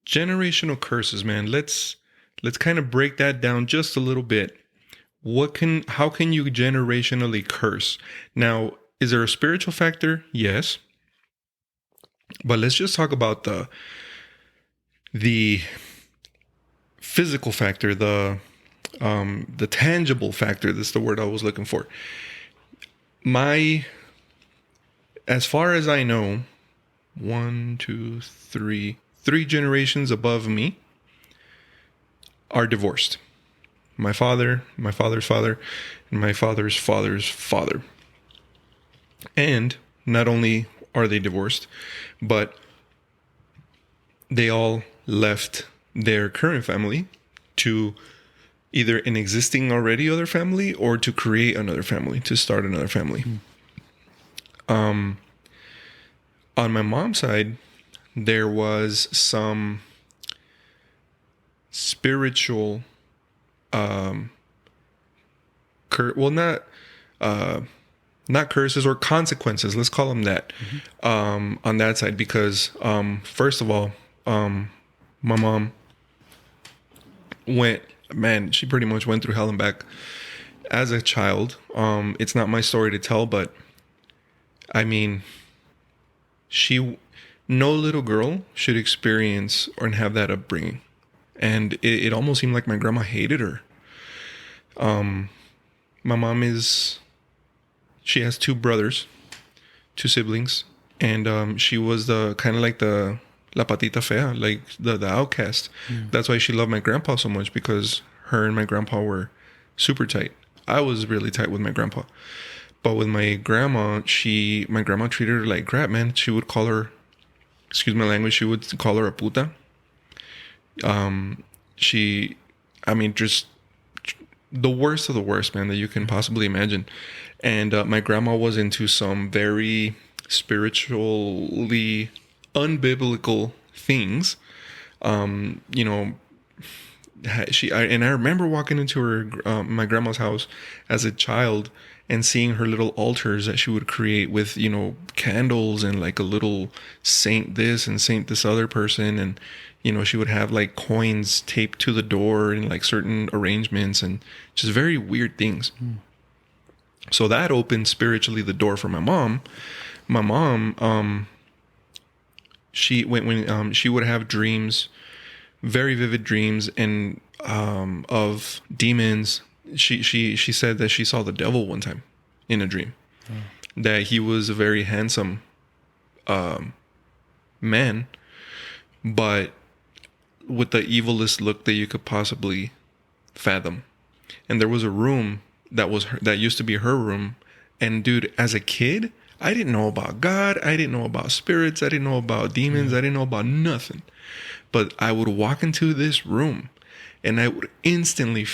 generational curses, man. Let's kind of break that down just a little bit. How can you generationally curse? Now, is there a spiritual factor? Yes. But let's just talk about the physical factor, the tangible factor. That's the word I was looking for. As far as I know, 1, 2, 3 generations above me are divorced. My father, my father's father, and my father's father's father. And not only are they divorced, but they all left their current family to either an existing already other family or to create another family, to start another family. On my mom's side, there was some spiritual, not curses or consequences. Let's call them that. On that side, because first of all, my mom she pretty much went through hell and back as a child. It's not my story to tell, but I mean, no little girl should experience or have that upbringing. And it almost seemed like my grandma hated her. My mom she has two brothers, two siblings, and she was the kind of like the la patita fea, like the outcast. That's why she loved my grandpa so much, because her and my grandpa were super tight. I was really tight with my grandpa. But with my grandma, my grandma treated her like crap, man. She would call her, excuse my language, she would call her a puta. Just the worst of the worst, man, that you can possibly imagine. And my grandma was into some very spiritually unbiblical things. I remember walking into my grandma's house as a child and seeing her little altars that she would create with, candles and like a little saint this and saint this other person. And, she would have like coins taped to the door and like certain arrangements and just very weird things. So that opened spiritually the door for my mom. My mom, she would have dreams, very vivid dreams, and of demons. She said that she saw the devil one time in a dream. That he was a very handsome man, but with the evilest look that you could possibly fathom. And there was a room that used to be her room. And dude, as a kid, I didn't know about God. I didn't know about spirits. I didn't know about demons. I didn't know about nothing. But I would walk into this room and I would instantly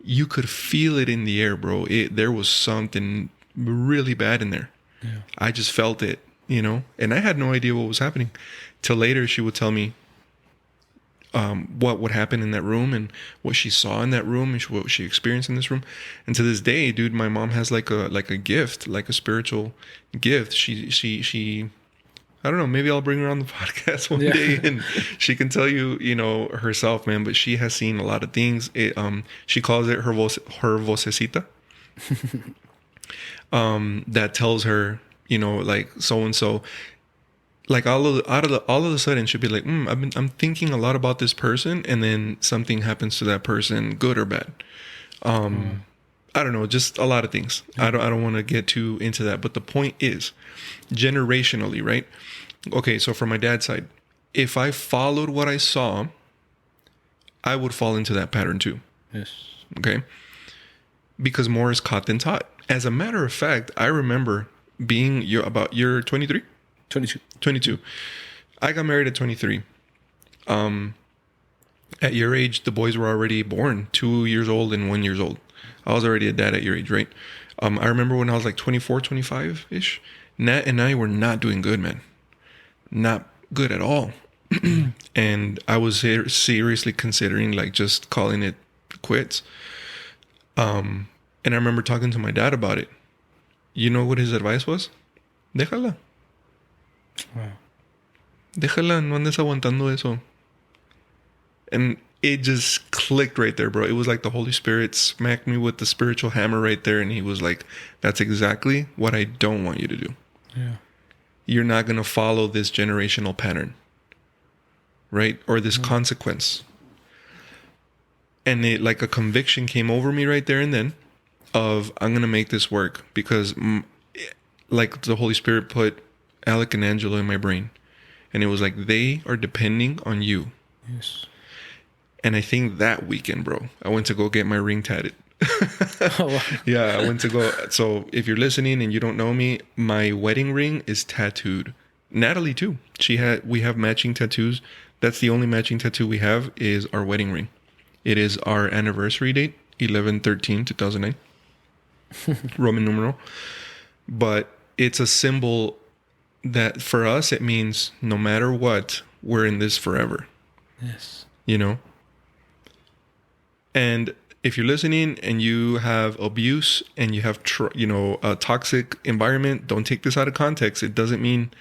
you could feel it in the air, bro. There was something really bad in there. Yeah. I just felt it, and I had no idea what was happening. Till later, she would tell me what would happen in that room and what she saw in that room and what she experienced in this room. And to this day, dude, my mom has like a gift, like a spiritual gift. She I don't know, maybe I'll bring her on the podcast one day and she can tell you, herself, man, but she has seen a lot of things. She calls it her vocecita. That tells her, like so and so. Like all of a sudden she'll be like, I'm thinking a lot about this person, and then something happens to that person, good or bad. I don't know, just a lot of things. I don't want to get too into that, but the point is, generationally, right? Okay, so from my dad's side, if I followed what I saw, I would fall into that pattern too. Yes. Okay? Because more is caught than taught. As a matter of fact, I remember you're 23? 22. I got married at 23. At your age, the boys were already born, 2 years old and 1 year old. I was already a dad at your age, right? I remember when I was like 24, 25-ish, Nat and I were not doing good, man. Not good at all. And I was seriously considering like just calling it quits. And I remember talking to my dad about it. You know what his advice was? Déjala. Wow. Déjala, no andes aguantando eso. And it just clicked right there, bro. It was like the Holy Spirit smacked me with the spiritual hammer right there. And he was like, that's exactly what I don't want you to do. Yeah. You're not going to follow this generational pattern, right? Or this consequence. And it like a conviction came over me right there and then of I'm going to make this work because like the Holy Spirit put Alec and Angela in my brain. And it was like, they are depending on you. Yes. And I think that weekend, bro, I went to go get my ring tatted. Oh, wow. Yeah, I went to go. So if you're listening and you don't know me, my wedding ring is tattooed. Natalie too. We have matching tattoos. That's the only matching tattoo we have is our wedding ring. It is our anniversary date, 11/13/2009. Roman numeral. But it's a symbol that for us, it means no matter what, we're in this forever. Yes. And if you're listening and you have abuse and you have, a toxic environment, don't take this out of context. It doesn't mean,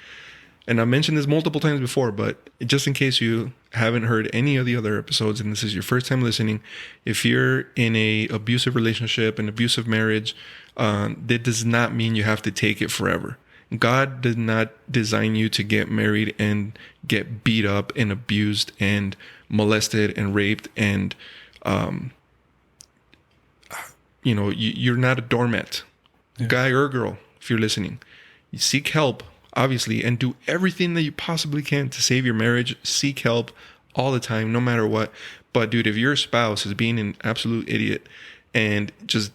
and I've mentioned this multiple times before, but just in case you haven't heard any of the other episodes and this is your first time listening, if you're in a abusive relationship, an abusive marriage, that does not mean you have to take it forever. God did not design you to get married and get beat up and abused and molested and raped and, you're not a doormat, guy or girl, if you're listening. You seek help, obviously, and do everything that you possibly can to save your marriage. Seek help all the time, no matter what. But dude, if your spouse is being an absolute idiot and just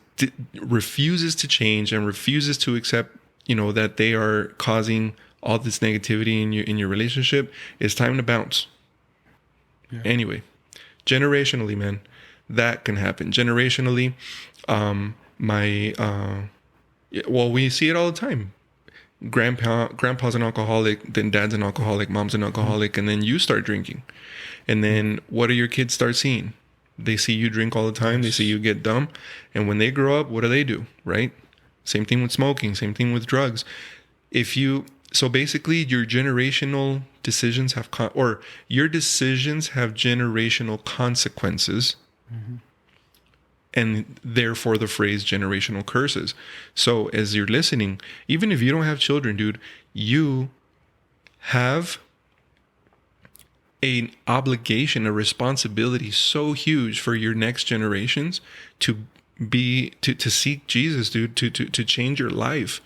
refuses to change and refuses to accept, that they are causing all this negativity in your relationship, it's time to bounce. Yeah. Anyway, generationally, man, that can happen. Generationally, we see it all the time. Grandpa's an alcoholic, then dad's an alcoholic, mom's an alcoholic, and then you start drinking. And then what do your kids start seeing? They see you drink all the time. They see you get dumb. And when they grow up, what do? Right? Same thing with smoking. Same thing with drugs. So basically your generational decisions your decisions have generational consequences. Mm-hmm. And therefore the phrase generational curses. So as you're listening, even if you don't have children, dude, you have an obligation, a responsibility so huge for your next generations to seek Jesus, dude, to change your life,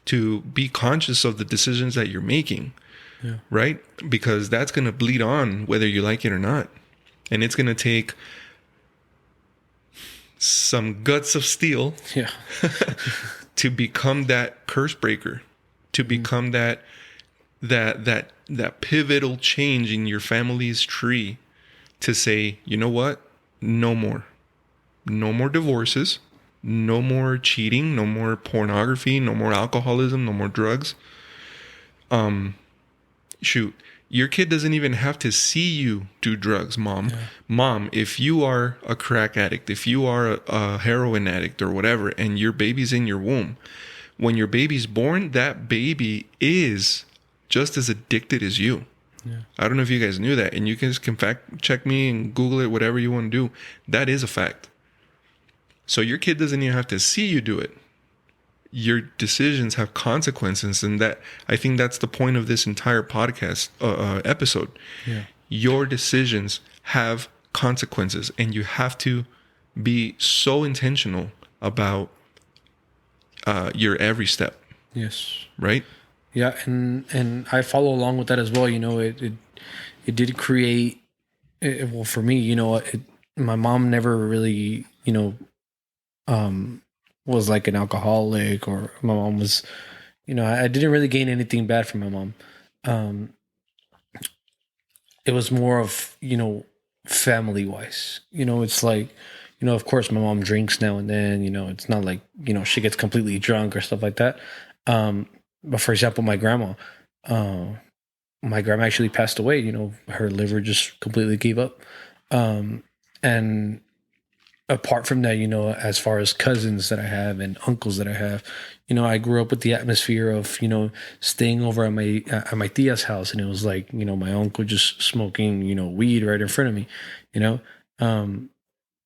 to be conscious of the decisions that you're making. Yeah. Right? Because that's going to bleed on whether you like it or not. And it's going to take some guts of steel to become that curse breaker, to become that pivotal change in your family's tree, to say, you know what? No more divorces, no more cheating, no more pornography, no more alcoholism, no more drugs. Your kid doesn't even have to see you do drugs, Mom. Yeah. Mom, if you are a crack addict, if you are a heroin addict or whatever, and your baby's in your womb, when your baby's born, that baby is just as addicted as you. Yeah. I don't know if you guys knew that, and you guys can fact check me and Google it, whatever you want to do. That is a fact. So your kid doesn't even have to see you do it. Your decisions have consequences, and I think that's the point of this entire podcast episode. Yeah. Your decisions have consequences, and you have to be so intentional about your every step. Yes. Right? Yeah, and I follow along with that as well. It did create. Well, for me, my mom never really, was like an alcoholic, or my mom was, I didn't really gain anything bad from my mom. It was more of, family wise, it's like, of course my mom drinks now and then, it's not like, she gets completely drunk or stuff like that. But for example, my grandma actually passed away, her liver just completely gave up. And apart from that, as far as cousins that I have and uncles that I have, I grew up with the atmosphere of, staying over at my tia's house. And it was like, my uncle just smoking, weed right in front of me,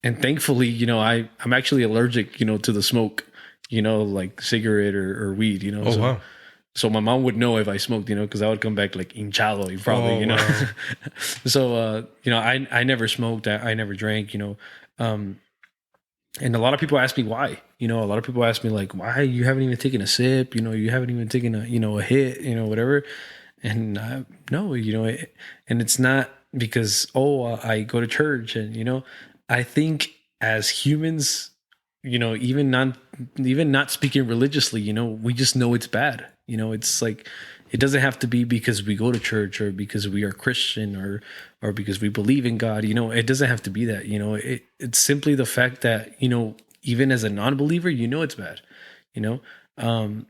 and thankfully, I'm actually allergic, to the smoke, like cigarette or weed, Oh, wow. So my mom would know if I smoked, because I would come back like hinchado, probably, Wow. So, I never smoked. I never drank, and a lot of people ask me why. A lot of people ask me like, why you haven't even taken a sip? You haven't even taken a hit, whatever. And no, and it's not because I go to church, and I think as humans, even not speaking religiously, we just know it's bad. It's like, it doesn't have to be because we go to church or because we are Christian or because we believe in God. It doesn't have to be that. It's simply the fact that, even as a non-believer, it's bad. And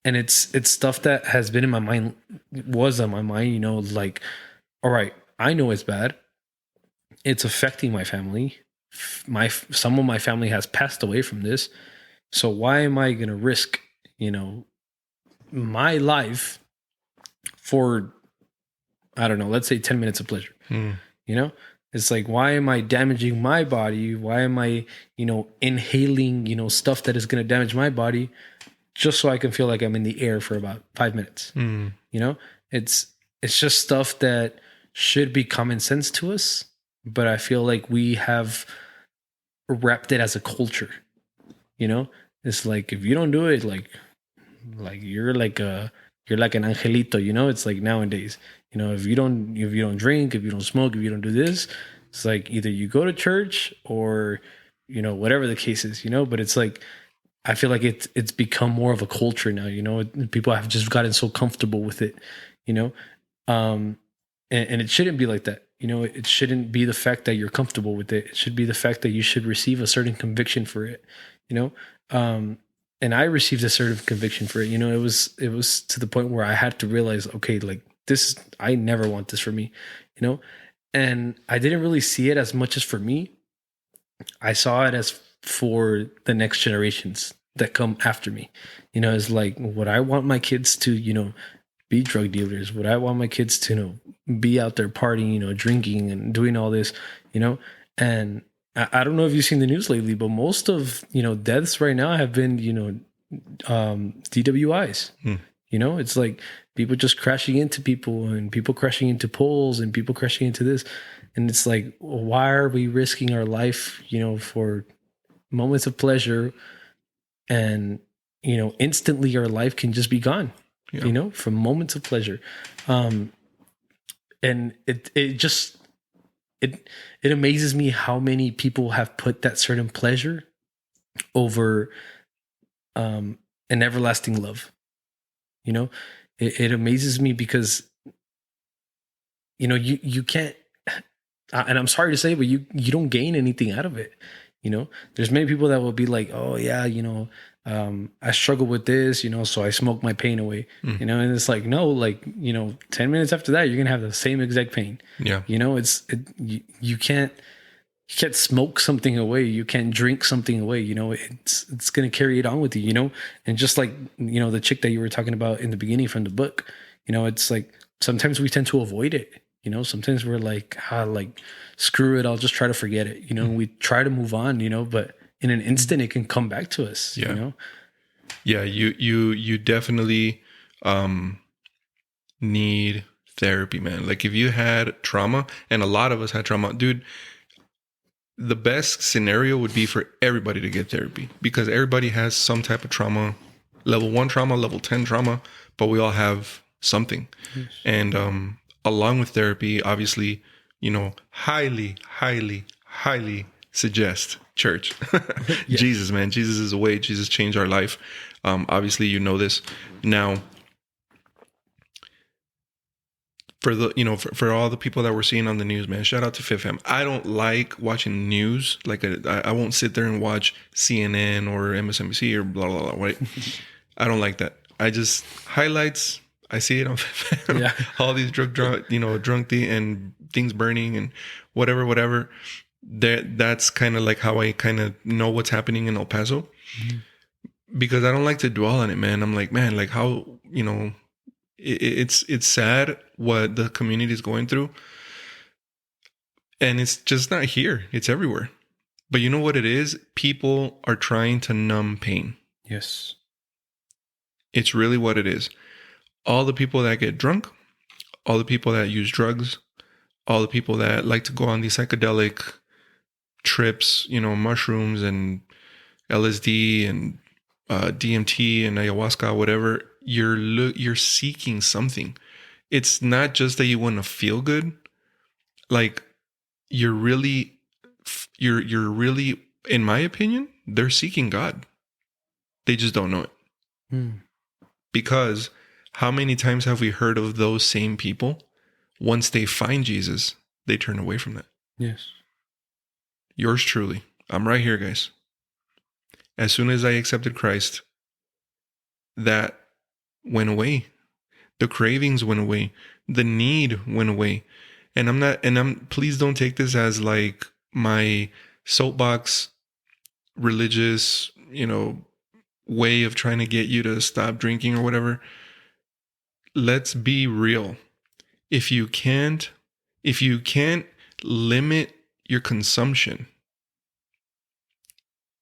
it's stuff that has been in my mind, was on my mind, like, all right, I know it's bad. It's affecting my family. Some of my family has passed away from this. So why am I going to risk, my life for, I don't know, let's say 10 minutes of pleasure? It's like, why am I damaging my body? Why am I, inhaling, stuff that is going to damage my body just so I can feel like I'm in the air for about 5 minutes. You know, it's just stuff that should be common sense to us, but I feel like we have wrapped it as a culture. You know, it's like if you don't do it, like you're like an angelito. You know, it's like nowadays. You know, if you don't drink, if you don't smoke, if you don't do this, it's like either you go to church or, you know, whatever the case is. You know, but it's like I feel like it's become more of a culture now. You know, people have just gotten so comfortable with it. You know, and it shouldn't be like that. You know, it shouldn't be the fact that you're comfortable with it. It should be the fact that you should receive a certain conviction for it. You know, and I received a certain conviction for it. You know, it was to the point where I had to realize, okay, like this, I never want this for me. You know, and I didn't really see it as much as for me. I saw it as for the next generations that come after me. You know, it's like, would I want my kids to, you know, be drug dealers? Would I want my kids to, you know, be out there partying, you know, drinking and doing all this, you know? And I don't know if you've seen the news lately, but most of, you know, deaths right now have been, you know, DWIs. You know, it's like people just crashing into people and people crashing into poles and people crashing into this. And it's like, why are we risking our life, you know, for moments of pleasure? And, you know, instantly our life can just be gone, you know, from moments of pleasure. And it just, it amazes me how many people have put that certain pleasure over an everlasting love. You know, it amazes me because, you know, you can't, and I'm sorry to say, but you don't gain anything out of it. You know, there's many people that will be like, oh yeah, you know, I struggle with this, you know, so I smoke my pain away, you know, and it's like, no, like, you know, 10 minutes after that, you're going to have the same exact pain. Yeah. You know, you can't smoke something away. You can't drink something away. You know, it's going to carry it on with you, you know, and just like, you know, the chick that you were talking about in the beginning from the book, you know, it's like, sometimes we tend to avoid it. You know, sometimes we're like, like, screw it, I'll just try to forget it. You know, we try to move on, you know, but in an instant it can come back to us, you know? Yeah, you definitely need therapy, man. Like if you had trauma, and a lot of us had trauma, dude, the best scenario would be for everybody to get therapy because everybody has some type of trauma, level 1 trauma, level 10 trauma, but we all have something. Yes. And along with therapy, obviously, you know, highly suggest church. Yes. Jesus, man. Jesus is the way. Jesus changed our life. Obviously, you know this. Now, for the, you know, for all the people that we're seeing on the news, man, shout out to FIFM. I don't like watching news. Like I won't sit there and watch CNN or MSNBC or blah, blah, blah, right? I don't like that. I just highlights. I see it on FIFM. Yeah. All these drunk, and things burning and whatever. That's kind of like how I kind of know what's happening in El Paso, because I don't like to dwell on it, man. I'm like, man, like how, you know, it's sad what the community is going through, and it's just not here. It's everywhere. But you know what it is? People are trying to numb pain. Yes. It's really what it is. All the people that get drunk, all the people that use drugs, all the people that like to go on these psychedelic trips, you know, mushrooms and LSD and DMT and ayahuasca, whatever, you're seeking something. It's not just that you want to feel good. Like you're really, in my opinion, they're seeking God. They just don't know it. Because how many times have we heard of those same people? Once they find Jesus, they turn away from that. Yes. Yours truly. I'm right here, guys. As soon as I accepted Christ, that went away. The cravings went away. The need went away. And please don't take this as like my soapbox religious, you know, way of trying to get you to stop drinking or whatever. Let's be real. If you can't limit your consumption,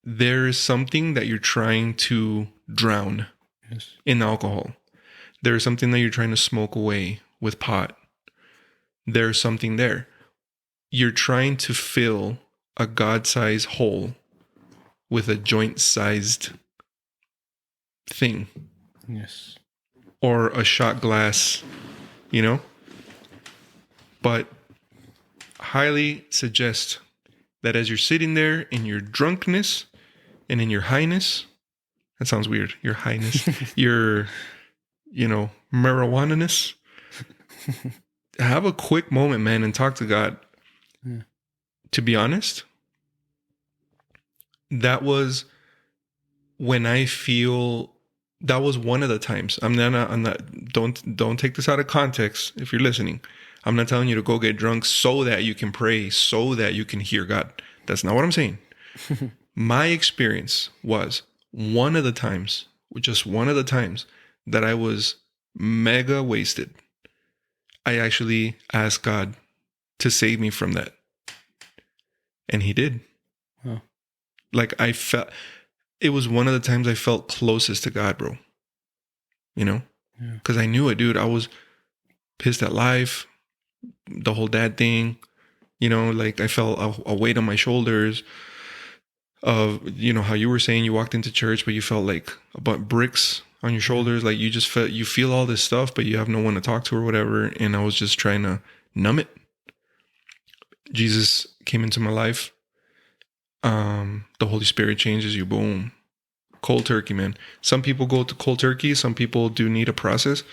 there is something that you're trying to drown. Yes. in alcohol. There's something that you're trying to smoke away with pot. There's something there. You're trying to fill a God-sized hole with a joint-sized thing. Yes. Or a shot glass, you know? But highly suggest that as you're sitting there in your drunkenness and in your highness, that sounds weird, your highness, your, marijuana-ness, have a quick moment, man, and talk to God. Yeah. To be honest, that was when I feel that was one of the times. I'm not don't take this out of context if you're listening. I'm not telling you to go get drunk so that you can pray, so that you can hear God. That's not what I'm saying. My experience was just one of the times that I was mega wasted. I actually asked God to save me from that. And he did. Wow. Like it was one of the times I felt closest to God, bro. Because I knew it, dude. I was pissed at life, the whole dad thing, like I felt a weight on my shoulders of, how you were saying you walked into church, but you felt like about bricks on your shoulders. Like you feel all this stuff, but you have no one to talk to or whatever. And I was just trying to numb it. Jesus came into my life. The Holy Spirit changes you. Boom. Cold turkey, man. Some people go to cold turkey. Some people do need a process.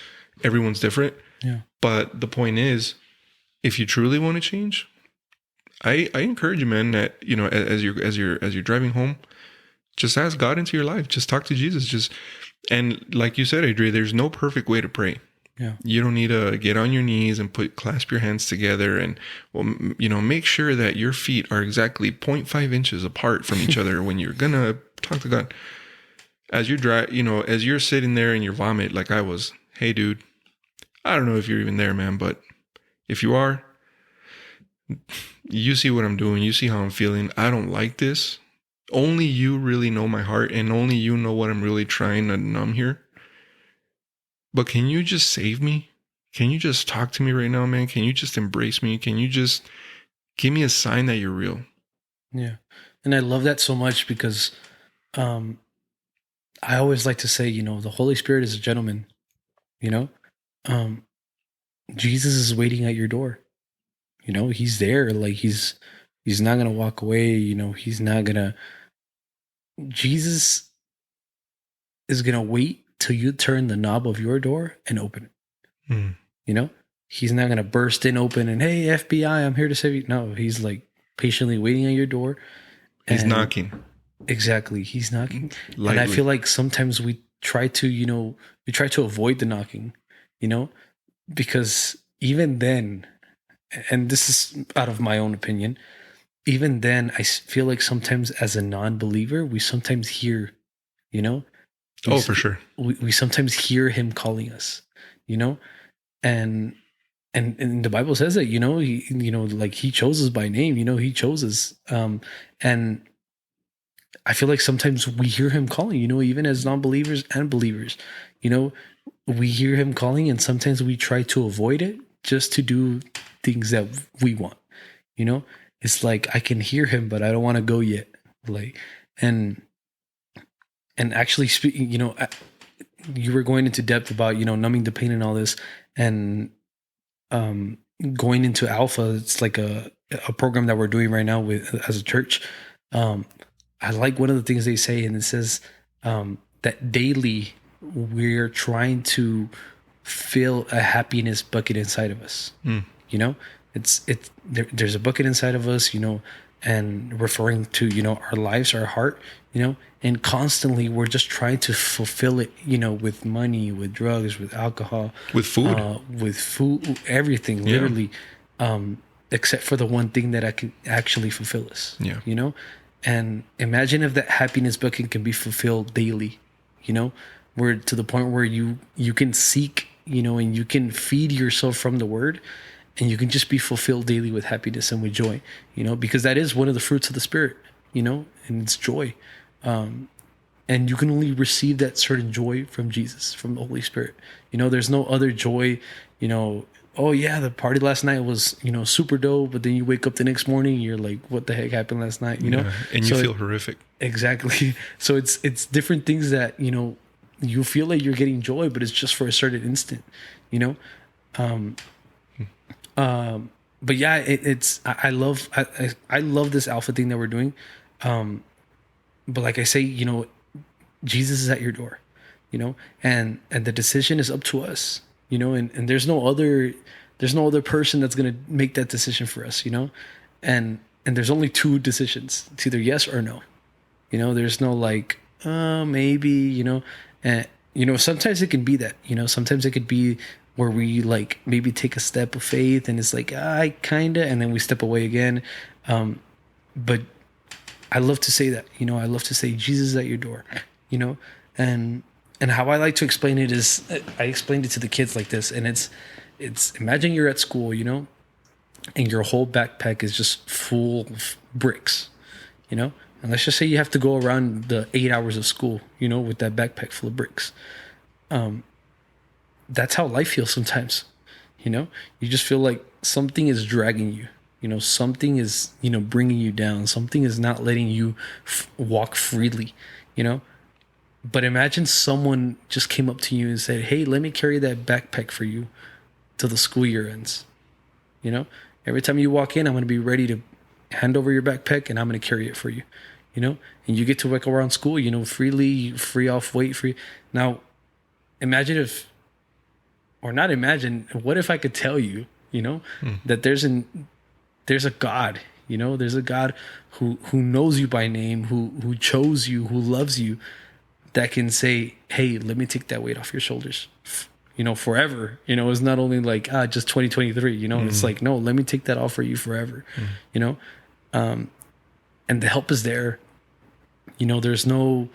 Everyone's different. Yeah. But the point is, if you truly want to change, I encourage you, man, that, as you're driving home, just ask God into your life. Just talk to Jesus. And like you said, Adray, there's no perfect way to pray. Yeah. You don't need to get on your knees and clasp your hands together and, make sure that your feet are exactly 0.5 inches apart from each other when you're going to talk to God. As you drive, as you're sitting there in your vomit, like I was, hey, dude, I don't know if you're even there, man, but if you are, you see what I'm doing. You see how I'm feeling. I don't like this. Only you really know my heart, and only you know what I'm really trying to numb here. But can you just save me? Can you just talk to me right now, man? Can you just embrace me? Can you just give me a sign that you're real? Yeah. And I love that so much because I always like to say, the Holy Spirit is a gentleman, Jesus is waiting at your door. He's there. Like he's not going to walk away. He's not going to, Jesus is going to wait till you turn the knob of your door and open it. He's not going to burst in open and, hey, FBI, I'm here to save you. No, he's like patiently waiting at your door. He's knocking. Exactly. He's knocking. Lightly. And I feel like sometimes we try to avoid the knocking, because even then, and this is out of my own opinion, even then, I feel like sometimes as a non-believer, we sometimes hear, for sure. We sometimes hear him calling us, and the Bible says that, he, like he chose us by name, he chose us. And I feel like sometimes we hear him calling, even as non-believers and believers, we hear him calling, and sometimes we try to avoid it just to do things that we want, it's like, I can hear him, but I don't want to go yet. Like, and actually speaking, you were going into depth about, numbing the pain and all this, and, going into Alpha. It's like a program that we're doing right now as a church. I like one of the things they say, and it says, that daily we're trying to fill a happiness bucket inside of us. There's a bucket inside of us, and referring to, our lives, our heart, and constantly we're just trying to fulfill it, with money, with drugs, with alcohol, with food, everything, literally, except for the one thing that I can actually fulfill us, and imagine if that happiness bucket can be fulfilled daily, where to the point where you can seek, and you can feed yourself from the word, and you can just be fulfilled daily with happiness and with joy, because that is one of the fruits of the Spirit, and it's joy. And you can only receive that certain joy from Jesus, from the Holy Spirit. There's no other joy, oh yeah, the party last night was, super dope, but then you wake up the next morning, you're like, what the heck happened last night, Yeah, and you feel horrific. Exactly. So it's different things that, you feel like you're getting joy, but it's just for a certain instant, but yeah, I love this alpha thing that we're doing. But like I say, Jesus is at your door, and the decision is up to us, and there's no other person that's going to make that decision for us, and there's only two decisions. It's either yes or no. There's no like, maybe, and sometimes it can be that, sometimes it could be where we like maybe take a step of faith and it's like, I kinda, and then we step away again. But I love to say that, I love to say Jesus is at your door, and how I like to explain it is I explained it to the kids like this, and it's imagine you're at school, and your whole backpack is just full of bricks, and let's just say you have to go around the 8 hours of school, with that backpack full of bricks. That's how life feels sometimes, you just feel like something is dragging you, something is, bringing you down. Something is not letting you walk freely, but imagine someone just came up to you and said, hey, let me carry that backpack for you till the school year ends. Every time you walk in, I'm going to be ready to hand over your backpack and I'm going to carry it for you, and you get to walk around school, freely, free off weight, free. Now, imagine if, or not imagine, what if I could tell you, that there's a God, there's a God who knows you by name, who chose you, who loves you, that can say, hey, let me take that weight off your shoulders, forever. It's not only like, just 2023, it's like, no, let me take that off for you forever, and the help is there. There's no,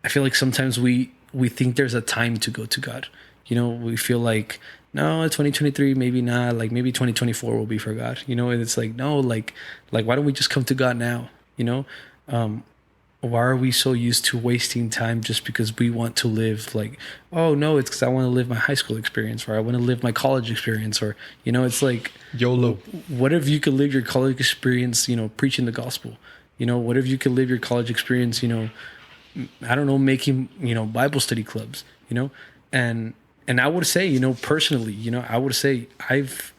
I feel like sometimes we think there's a time to go to God. We feel like, no, 2023, maybe not, like maybe 2024 will be for God, and it's like, no, like, why don't we just come to God now? Why are we so used to wasting time just because we want to live like, oh no, it's because I want to live my high school experience, or I want to live my college experience, or, it's like, YOLO. What if you could live your college experience, preaching the gospel? What if you could live your college experience, I don't know, making, Bible study clubs, and I would say, personally, I would say I've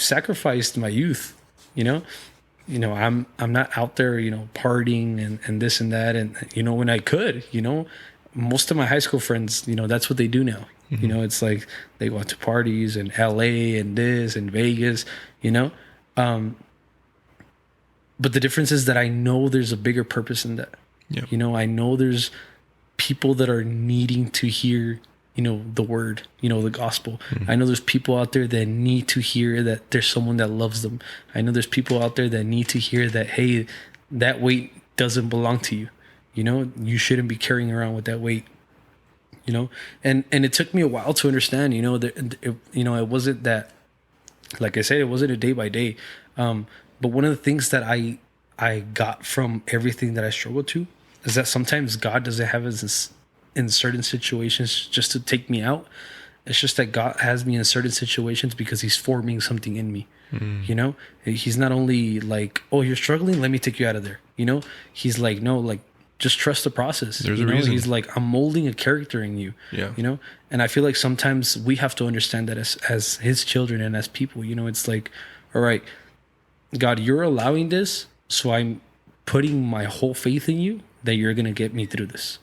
sacrificed my youth, I'm not out there, partying and this and that. And, when I could, most of my high school friends, that's what they do now. Mm-hmm. It's like they go out to parties in LA and this and Vegas, but the difference is that I know there's a bigger purpose in that. Yep. I know there's people that are needing to hear, the word, the gospel. Mm-hmm. I know there's people out there that need to hear that there's someone that loves them. I know there's people out there that need to hear that, hey, that weight doesn't belong to you. You shouldn't be carrying around with that weight. And it took me a while to understand, that it wasn't that, like I said, it wasn't a day by day. But one of the things that I got from everything that I struggled to is that sometimes God doesn't have us in certain situations just to take me out. It's just that God has me in certain situations because he's forming something in me. He's not only like, oh, you're struggling, let me take you out of there. He's like, no, like, just trust the process. There's a reason. He's like, I'm molding a character in you. Yeah. And I feel like sometimes we have to understand that as his children and as people, it's like, all right, God, you're allowing this, so I'm putting my whole faith in you that you're going to get me through this,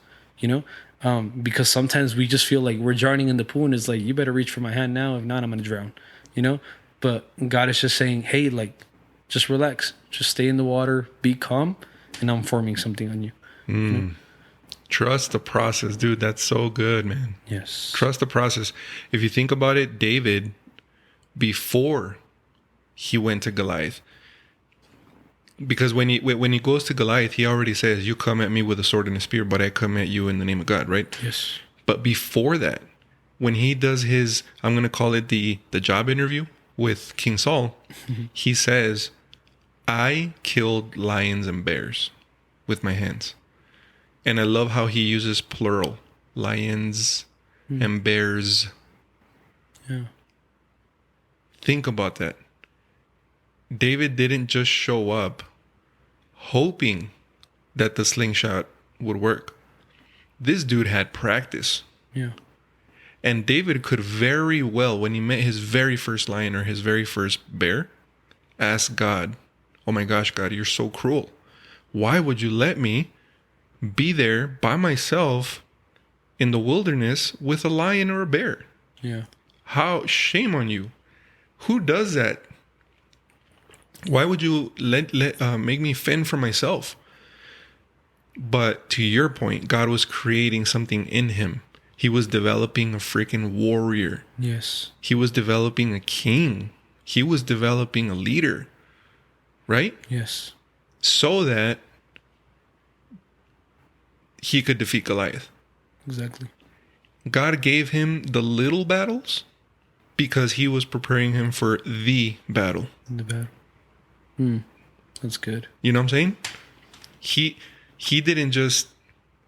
because sometimes we just feel like we're drowning in the pool and it's like, you better reach for my hand now. If not, I'm going to drown, but God is just saying, hey, like, just relax, just stay in the water, be calm, and I'm forming something on you. Trust the process, dude. That's so good, man. Yes. Trust the process. If you think about it, David, before he went to Goliath, because when he goes to Goliath, he already says, you come at me with a sword and a spear, but I come at you in the name of God, right? Yes. But before that, when he does his, I'm going to call it the job interview with King Saul, he says, I killed lions and bears with my hands. And I love how he uses plural. Lions and bears. Yeah. Think about that. David didn't just show up hoping that the slingshot would work. This dude had practice. Yeah. And David could very well, when he met his very first lion or his very first bear, ask God, oh my gosh, God, you're so cruel. Why would you let me be there by myself in the wilderness with a lion or a bear? Yeah. How shame on you. Who does that? Why would you make me fend for myself? But to your point, God was creating something in him. He was developing a freaking warrior. Yes. He was developing a king. He was developing a leader. Right? Yes. So that he could defeat Goliath. Exactly. God gave him the little battles because he was preparing him for the battle. The battle. That's good. You know what I'm saying? He didn't just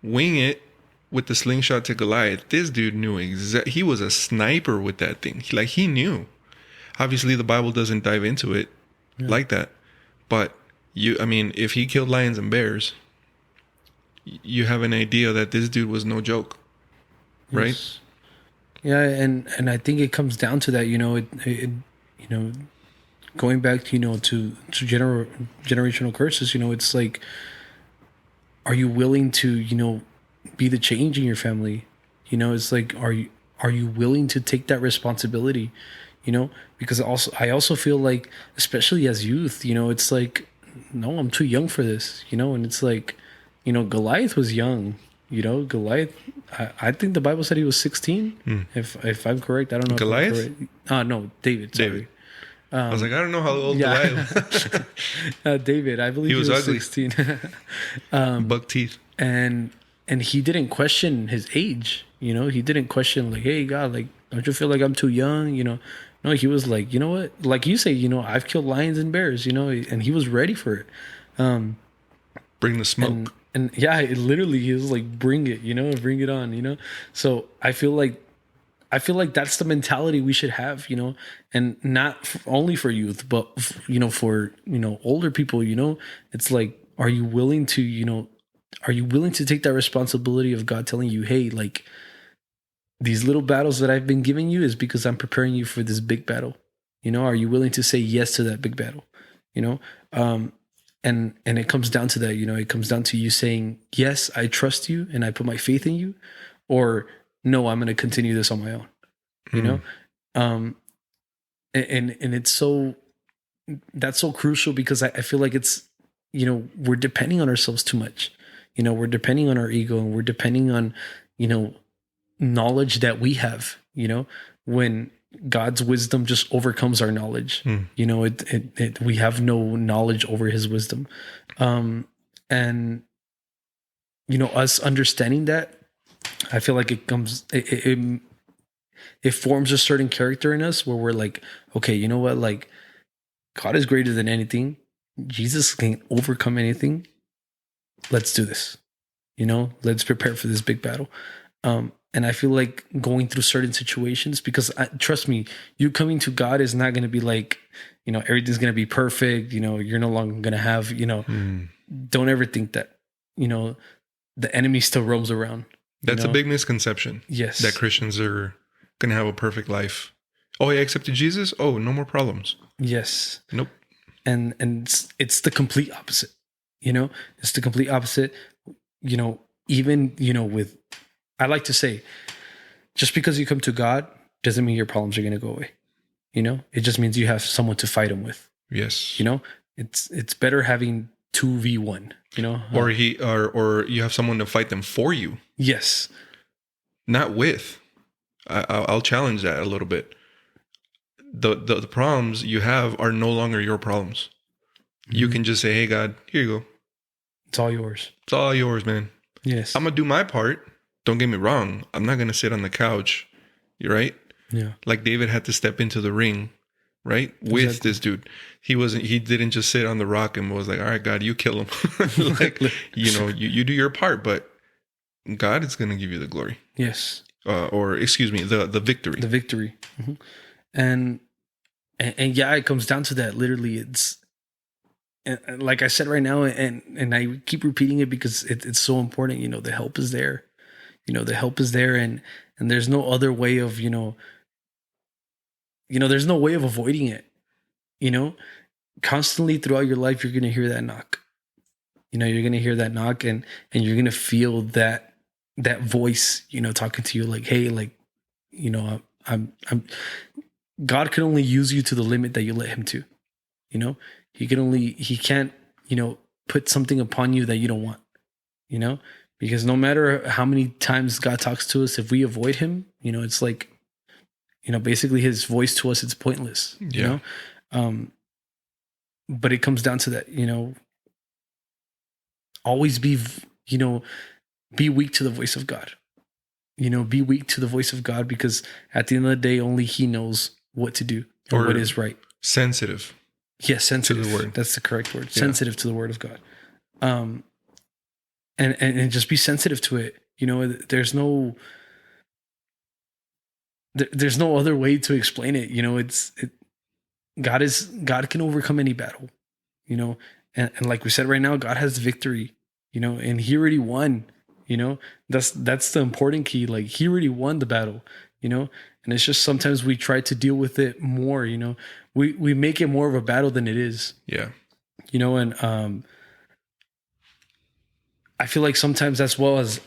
wing it with the slingshot to Goliath. This dude knew he was a sniper with that thing. He knew. Obviously, the Bible doesn't dive into it like that. But if he killed lions and bears, you have an idea that this dude was no joke, right? Yes. Yeah, and I think it comes down to that. Going back to generational curses. It's like, are you willing to be the change in your family? It's like, are you willing to take that responsibility? Because I also feel like, especially as youth, it's like, no, I'm too young for this, and it's like, Goliath was young, Goliath, I think the Bible said he was 16. If I'm correct, I don't know. Goliath? No, David. Sorry. David. I was like, I don't know how old Goliath was. David, I believe he was ugly. 16. Buck teeth. And he didn't question his age, he didn't question like, hey God, like, don't you feel like I'm too young? No, he was like, you know what? Like you say, I've killed lions and bears, and he was ready for it. Bring the smoke. And yeah, it literally, he was like, bring it, bring it on, So I feel like that's the mentality we should have, and not only for youth, but for older people. It's like, are you willing to take that responsibility of God telling you, hey, like, these little battles that I've been giving you is because I'm preparing you for this big battle. Are you willing to say yes to that big battle? And it comes down to that. It comes down to you saying, yes, I trust you and I put my faith in you, or no, I'm going to continue this on my own. And it's that's so crucial, because I feel like it's, we're depending on ourselves too much. We're depending on our ego, and we're depending on, knowledge that we have, when God's wisdom just overcomes our knowledge. We have no knowledge over his wisdom. And us understanding that, I feel like it forms a certain character in us where we're like, okay, you know what? Like, God is greater than anything. Jesus can overcome anything. Let's do this. Let's prepare for this big battle. And I feel like going through certain situations, because trust me, you coming to God is not going to be like, everything's going to be perfect. You're no longer going to have, don't ever think that, the enemy still roams around. That's a big misconception. Yes. That Christians are going to have a perfect life. Oh, yeah, accepted Jesus? Oh, no more problems. Yes. Nope. And it's the complete opposite. It's the complete opposite. Even, with, I like to say, just because you come to God doesn't mean your problems are going to go away. It just means you have someone to fight them with. Yes. It's better having 2v1, or you have someone to fight them for you. Yes. Not with. I'll challenge that a little bit. The problems you have are no longer your problems. Mm-hmm. You can just say, hey, God, here you go. It's all yours. It's all yours, man. Yes. I'm going to do my part. Don't get me wrong. I'm not going to sit on the couch. You're right. Yeah. Like David had to step into the ring, right? With this dude. He didn't just sit on the rock and was like, all right, God, you kill him. Like, you do your part, but God is going to give you the glory. Yes. Or excuse me, the victory. The victory. Mm-hmm. And yeah, it comes down to that. Literally, it's and like I said right now, and I keep repeating it because it's so important. You know, the help is there. You know, the help is there, and there's no other way of there's no way of avoiding it. You know, constantly throughout your life, you're gonna hear that knock. You know, you're gonna hear that knock, and you're gonna feel that voice. You know, talking to you like, hey, like, you know, I'm. God can only use you to the limit that you let Him to. You know, He can't, put something upon you that you don't want, because no matter how many times God talks to us, if we avoid Him, it's like, basically His voice to us, it's pointless, but it comes down to that, always be weak to the voice of God, be weak to the voice of God, because at the end of the day, only He knows what to do or what is right. Sensitive. Yes, sensitive. To the word. That's the correct word. Sensitive to the word of God. And just be sensitive to it. There's no other way to explain it. God can overcome any battle. And like we said right now, God has victory. And He already won. That's the important key. Like, He already won the battle. And it's just sometimes we try to deal with it more. We make it more of a battle than it is. Yeah. And I feel like sometimes, as well as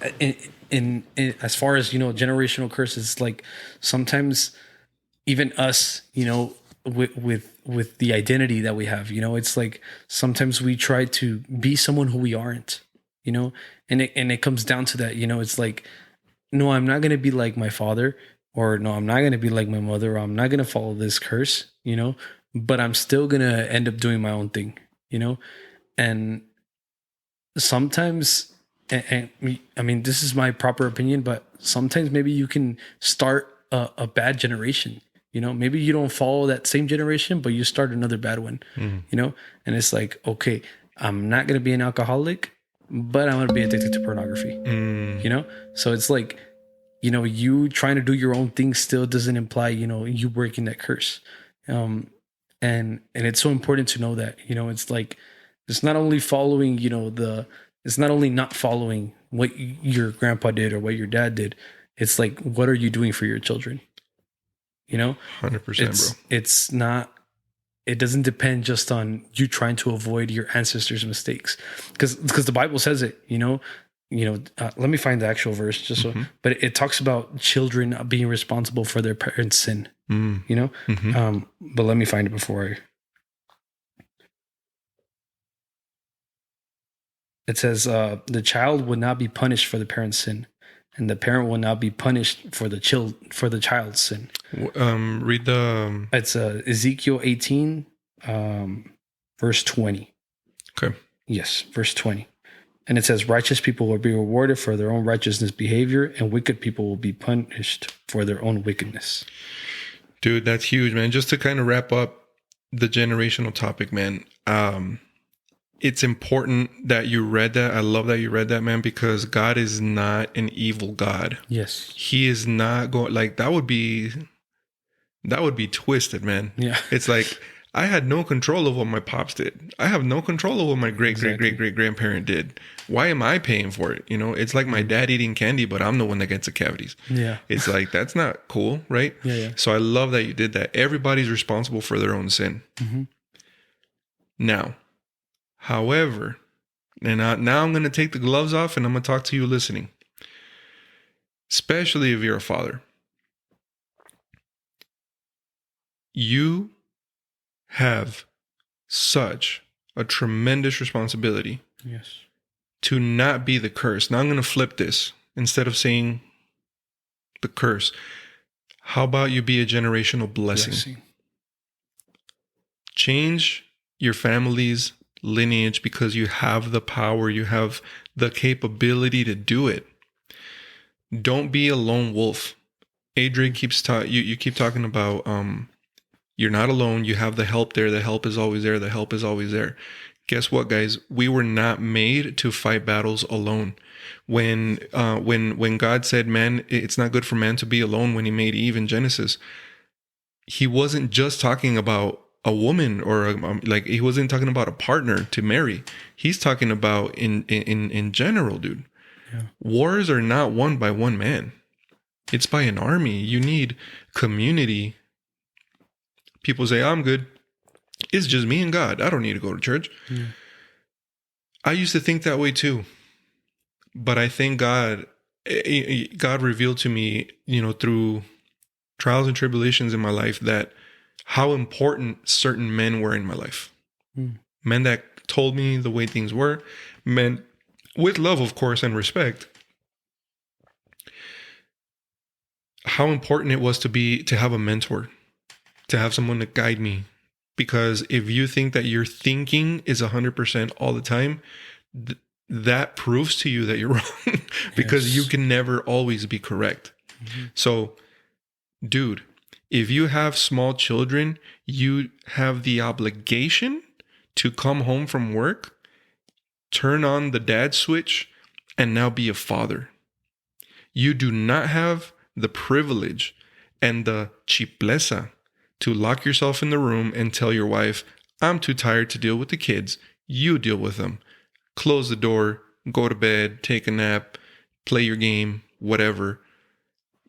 in as far as generational curses, like sometimes even us, with the identity that we have, it's like sometimes we try to be someone who we aren't, and it comes down to that, it's like, no, I'm not going to be like my father, or no, I'm not going to be like my mother, or I'm not going to follow this curse, but I'm still going to end up doing my own thing, and sometimes, and I mean, this is my proper opinion, but sometimes maybe you can start a bad generation, maybe you don't follow that same generation, but you start another bad one, and it's like, okay, I'm not going to be an alcoholic, but I'm going to be addicted to pornography, so it's like, you trying to do your own thing still doesn't imply, you breaking that curse. And it's so important to know that, it's like, it's not only following, it's not only not following what your grandpa did or what your dad did. It's like, what are you doing for your children? 100%, bro. It's not, it doesn't depend just on you trying to avoid your ancestors' mistakes. Because the Bible says it, let me find the actual verse but it talks about children being responsible for their parents' sin, but let me find it before it says, the child would not be punished for the parent's sin, and the parent will not be punished for the child's sin. Read the... It's Ezekiel 18, verse 20. Okay. Yes, verse 20. And it says, righteous people will be rewarded for their own righteousness behavior, and wicked people will be punished for their own wickedness. Dude, that's huge, man. Just to kind of wrap up the generational topic, man. It's important that you read that. I love that you read that, man, because God is not an evil God. Yes. He is not going, like, that would be twisted, man. Yeah. It's like, I had no control of what my pops did. I have no control of what my great grandparent did. Why am I paying for it? It's like my dad eating candy, but I'm the one that gets the cavities. Yeah. It's like, that's not cool, right? Yeah. So I love that you did that. Everybody's responsible for their own sin. Mm-hmm. Now, however, and now I'm going to take the gloves off and I'm going to talk to you listening. Especially if you're a father. You have such a tremendous responsibility. Yes. To not be the curse. Now I'm going to flip this. Instead of saying the curse, how about you be a generational blessing? Change your family's lineage because you have the power, you have the capability to do it. Don't be a lone wolf. Adray keeps you keep talking about you're not alone, you have the help there, the help is always there, the help is always there. Guess what, guys? We were not made to fight battles alone. When God said, man, it's not good for man to be alone when he made Eve in Genesis, he wasn't just talking about a woman or like he wasn't talking about a partner to marry. He's talking about in general, dude. Yeah. Wars are not won by one man. It's by an army. You need community. People say, I'm good. It's just me and God. I don't need to go to church. Yeah. I used to think that way too. But I thank God revealed to me, through trials and tribulations in my life, that how important certain men were in my life. Men that told me the way things were, men with love, of course, and respect. How important it was to have a mentor, to have someone to guide me. Because if you think that your thinking is 100% all the time, that proves to you that you're wrong. Because you can never always be correct. So, dude, if you have small children, you have the obligation to come home from work, turn on the dad switch, and now be a father. You do not have the privilege and the chipleza to lock yourself in the room and tell your wife, I'm too tired to deal with the kids. You deal with them. Close the door, go to bed, take a nap, play your game, whatever.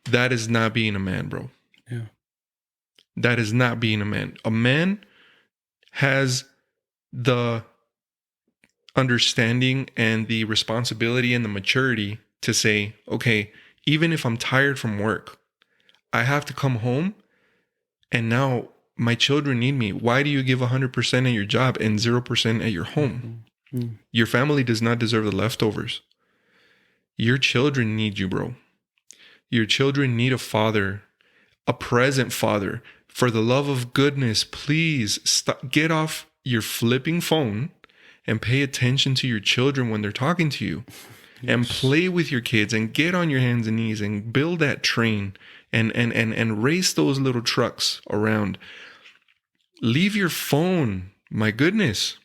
That is not being a man, bro. Yeah. That is not being a man. A man has the understanding and the responsibility and the maturity to say, okay, even if I'm tired from work, I have to come home and now my children need me. Why do you give 100% at your job and 0% at your home? Your family does not deserve the leftovers. Your children need you, bro. Your children need a father, a present father. For the love of goodness, please get off your flipping phone and pay attention to your children when they're talking to you. Yes. And play with your kids and get on your hands and knees and build that train and race those little trucks around. Leave your phone. My goodness.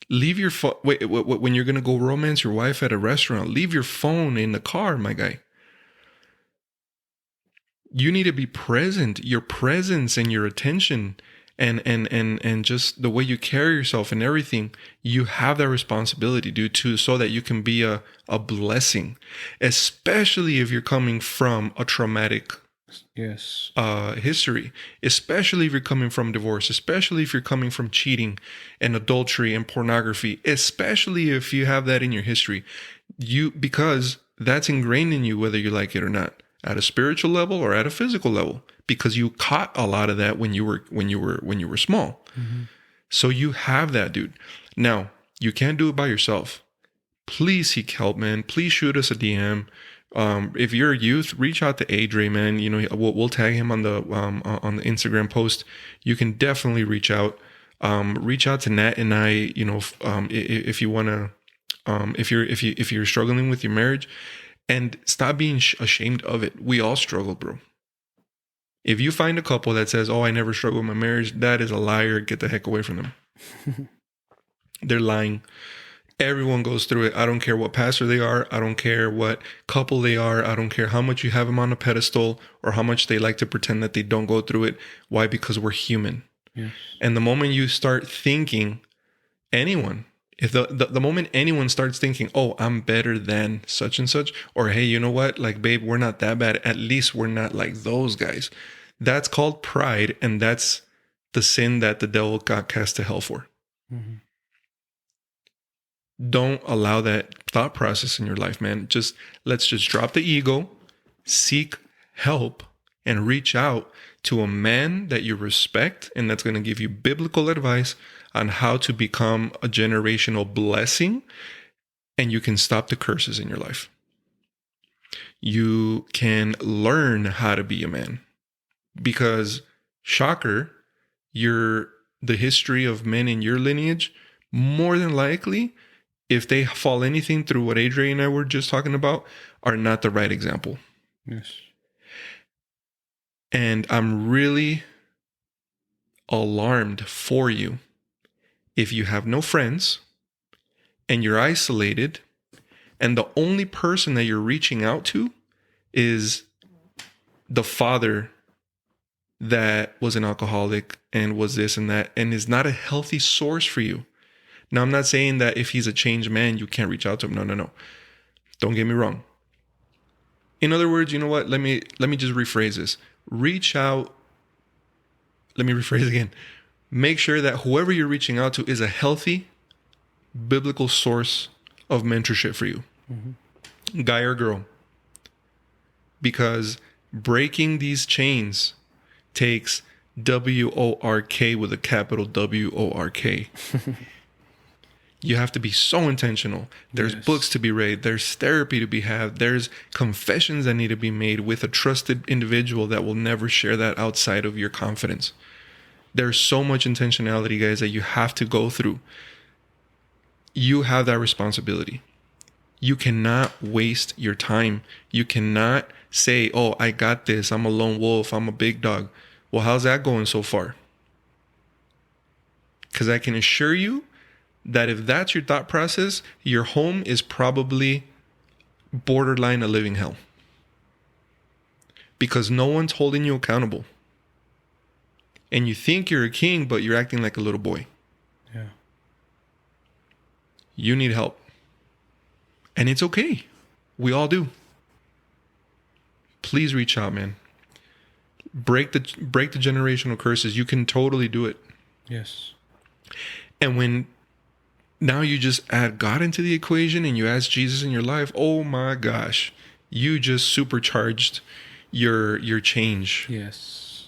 Leave your phone. Wait, when you're going to go romance your wife at a restaurant, leave your phone in the car, my guy. You need to be present. Your presence and your attention and just the way you carry yourself and everything, you have that responsibility, dude, too, so that you can be a blessing, especially if you're coming from a traumatic history, especially if you're coming from divorce, especially if you're coming from cheating and adultery and pornography, especially if you have that in your history, because that's ingrained in you, whether you like it or not, at a spiritual level or at a physical level, because you caught a lot of that when you were small. So you have that, dude. Now, you can't do it by yourself. Please seek help, man. Please shoot us a DM. If you're a youth, reach out to Adray, man. We'll tag him on the Instagram post. You can definitely reach out. Reach out to Nat and I. If you wanna, if you're struggling with your marriage, and stop being ashamed of it. We all struggle, bro. If you find a couple that says, "Oh, I never struggled with my marriage," that is a liar. Get the heck away from them. They're lying. Everyone goes through it. I don't care what pastor they are. I don't care what couple they are. I don't care how much you have them on a pedestal or how much they like to pretend that they don't go through it. Why? Because we're human. Yes. And the moment you start thinking, if the moment anyone starts thinking, oh, I'm better than such and such, or hey, you know what? Like, babe, we're not that bad. At least we're not like those guys. That's called pride. And that's the sin that the devil got cast to hell for. Don't allow that thought process in your life, man. Let's just drop the ego, seek help, and reach out to a man that you respect and that's going to give you biblical advice on how to become a generational blessing, and you can stop the curses in your life. You can learn how to be a man, because shocker, the history of men in your lineage, more than likely, if they fall anything through what Adray and I were just talking about, are not the right example. Yes. And I'm really alarmed for you if you have no friends, and you're isolated, and the only person that you're reaching out to is the father that was an alcoholic and was this and that, and is not a healthy source for you. Now, I'm not saying that if he's a changed man, you can't reach out to him. No. Don't get me wrong. In other words, you know what? Let me just rephrase this. Reach out. Let me rephrase again. Make sure that whoever you're reaching out to is a healthy, biblical source of mentorship for you. Mm-hmm. Guy or girl. Because breaking these chains takes WORK with a capital WORK. You have to be so intentional. There's books to be read. There's therapy to be had. There's confessions that need to be made with a trusted individual that will never share that outside of your confidence. There's so much intentionality, guys, that you have to go through. You have that responsibility. You cannot waste your time. You cannot say, oh, I got this. I'm a lone wolf. I'm a big dog. Well, how's that going so far? Because I can assure you that if that's your thought process, your home is probably borderline a living hell. Because no one's holding you accountable. And you think you're a king, but you're acting like a little boy. Yeah. You need help. And it's okay. We all do. Please reach out, man. Break the generational curses. You can totally do it. Yes. And when now you just add God into the equation and you ask Jesus in your life, oh my gosh, you just supercharged your change. Yes.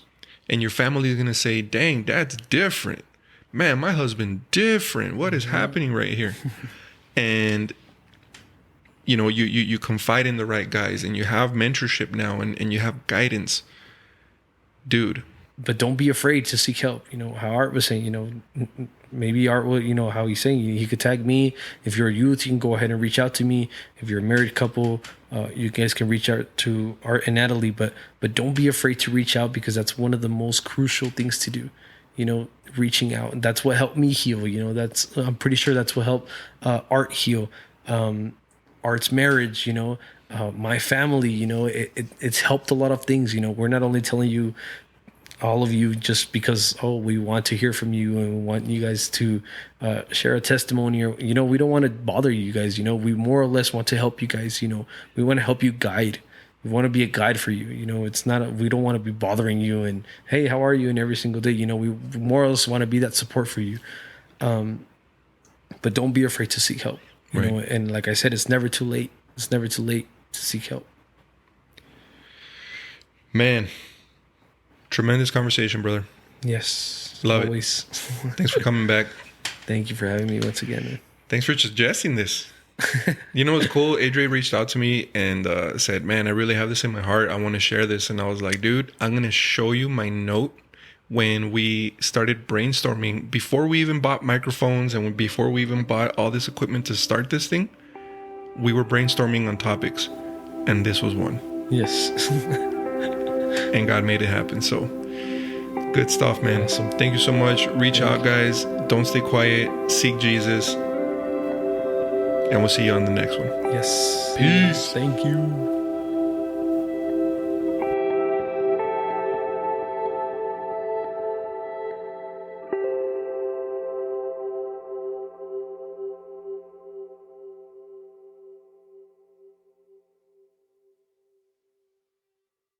And your family is going to say, dang, that's different. Man, my husband different. What is happening right here? And you know, you confide in the right guys, and you have mentorship now, and you have guidance. Dude. But don't be afraid to seek help. You know, how Art was saying, you know, maybe Art will, you know, how he's saying, he could tag me. If you're a youth, you can go ahead and reach out to me. If you're a married couple, you guys can reach out to Art and Natalie. But don't be afraid to reach out, because that's one of the most crucial things to do. You know, reaching out. And that's what helped me heal. You know, I'm pretty sure that's what helped Art heal. Art's marriage, you know, my family, you know, it's helped a lot of things. You know, we're not only telling you, all of you, just because, oh, we want to hear from you and we want you guys to share a testimony, or, you know, we don't want to bother you guys. You know, we more or less want to help you guys. You know, we want to help you guide. We want to be a guide for you. You know, it's not, we don't want to be bothering you and, hey, how are you? And every single day, you know, we more or less want to be that support for you. But don't be afraid to seek help. You know, and like I said, it's never too late. It's never too late to seek help. Man, tremendous conversation, brother. Yes. Love always. it. Thanks for coming back. Thank you for having me once again, man. Thanks for suggesting this. You know what's cool? Adray reached out to me and said, man, I really have this in my heart. I want to share this. And I was like, dude, I'm going to show you my note when we started brainstorming, before we even bought microphones and before we even bought all this equipment to start this thing. We were brainstorming on topics, and this was one. Yes. And God made it happen. So good stuff, man. Awesome. Thank you so much. Reach out, guys. Don't stay quiet. Seek Jesus. And we'll see you on the next one. Yes. Peace. Thank you.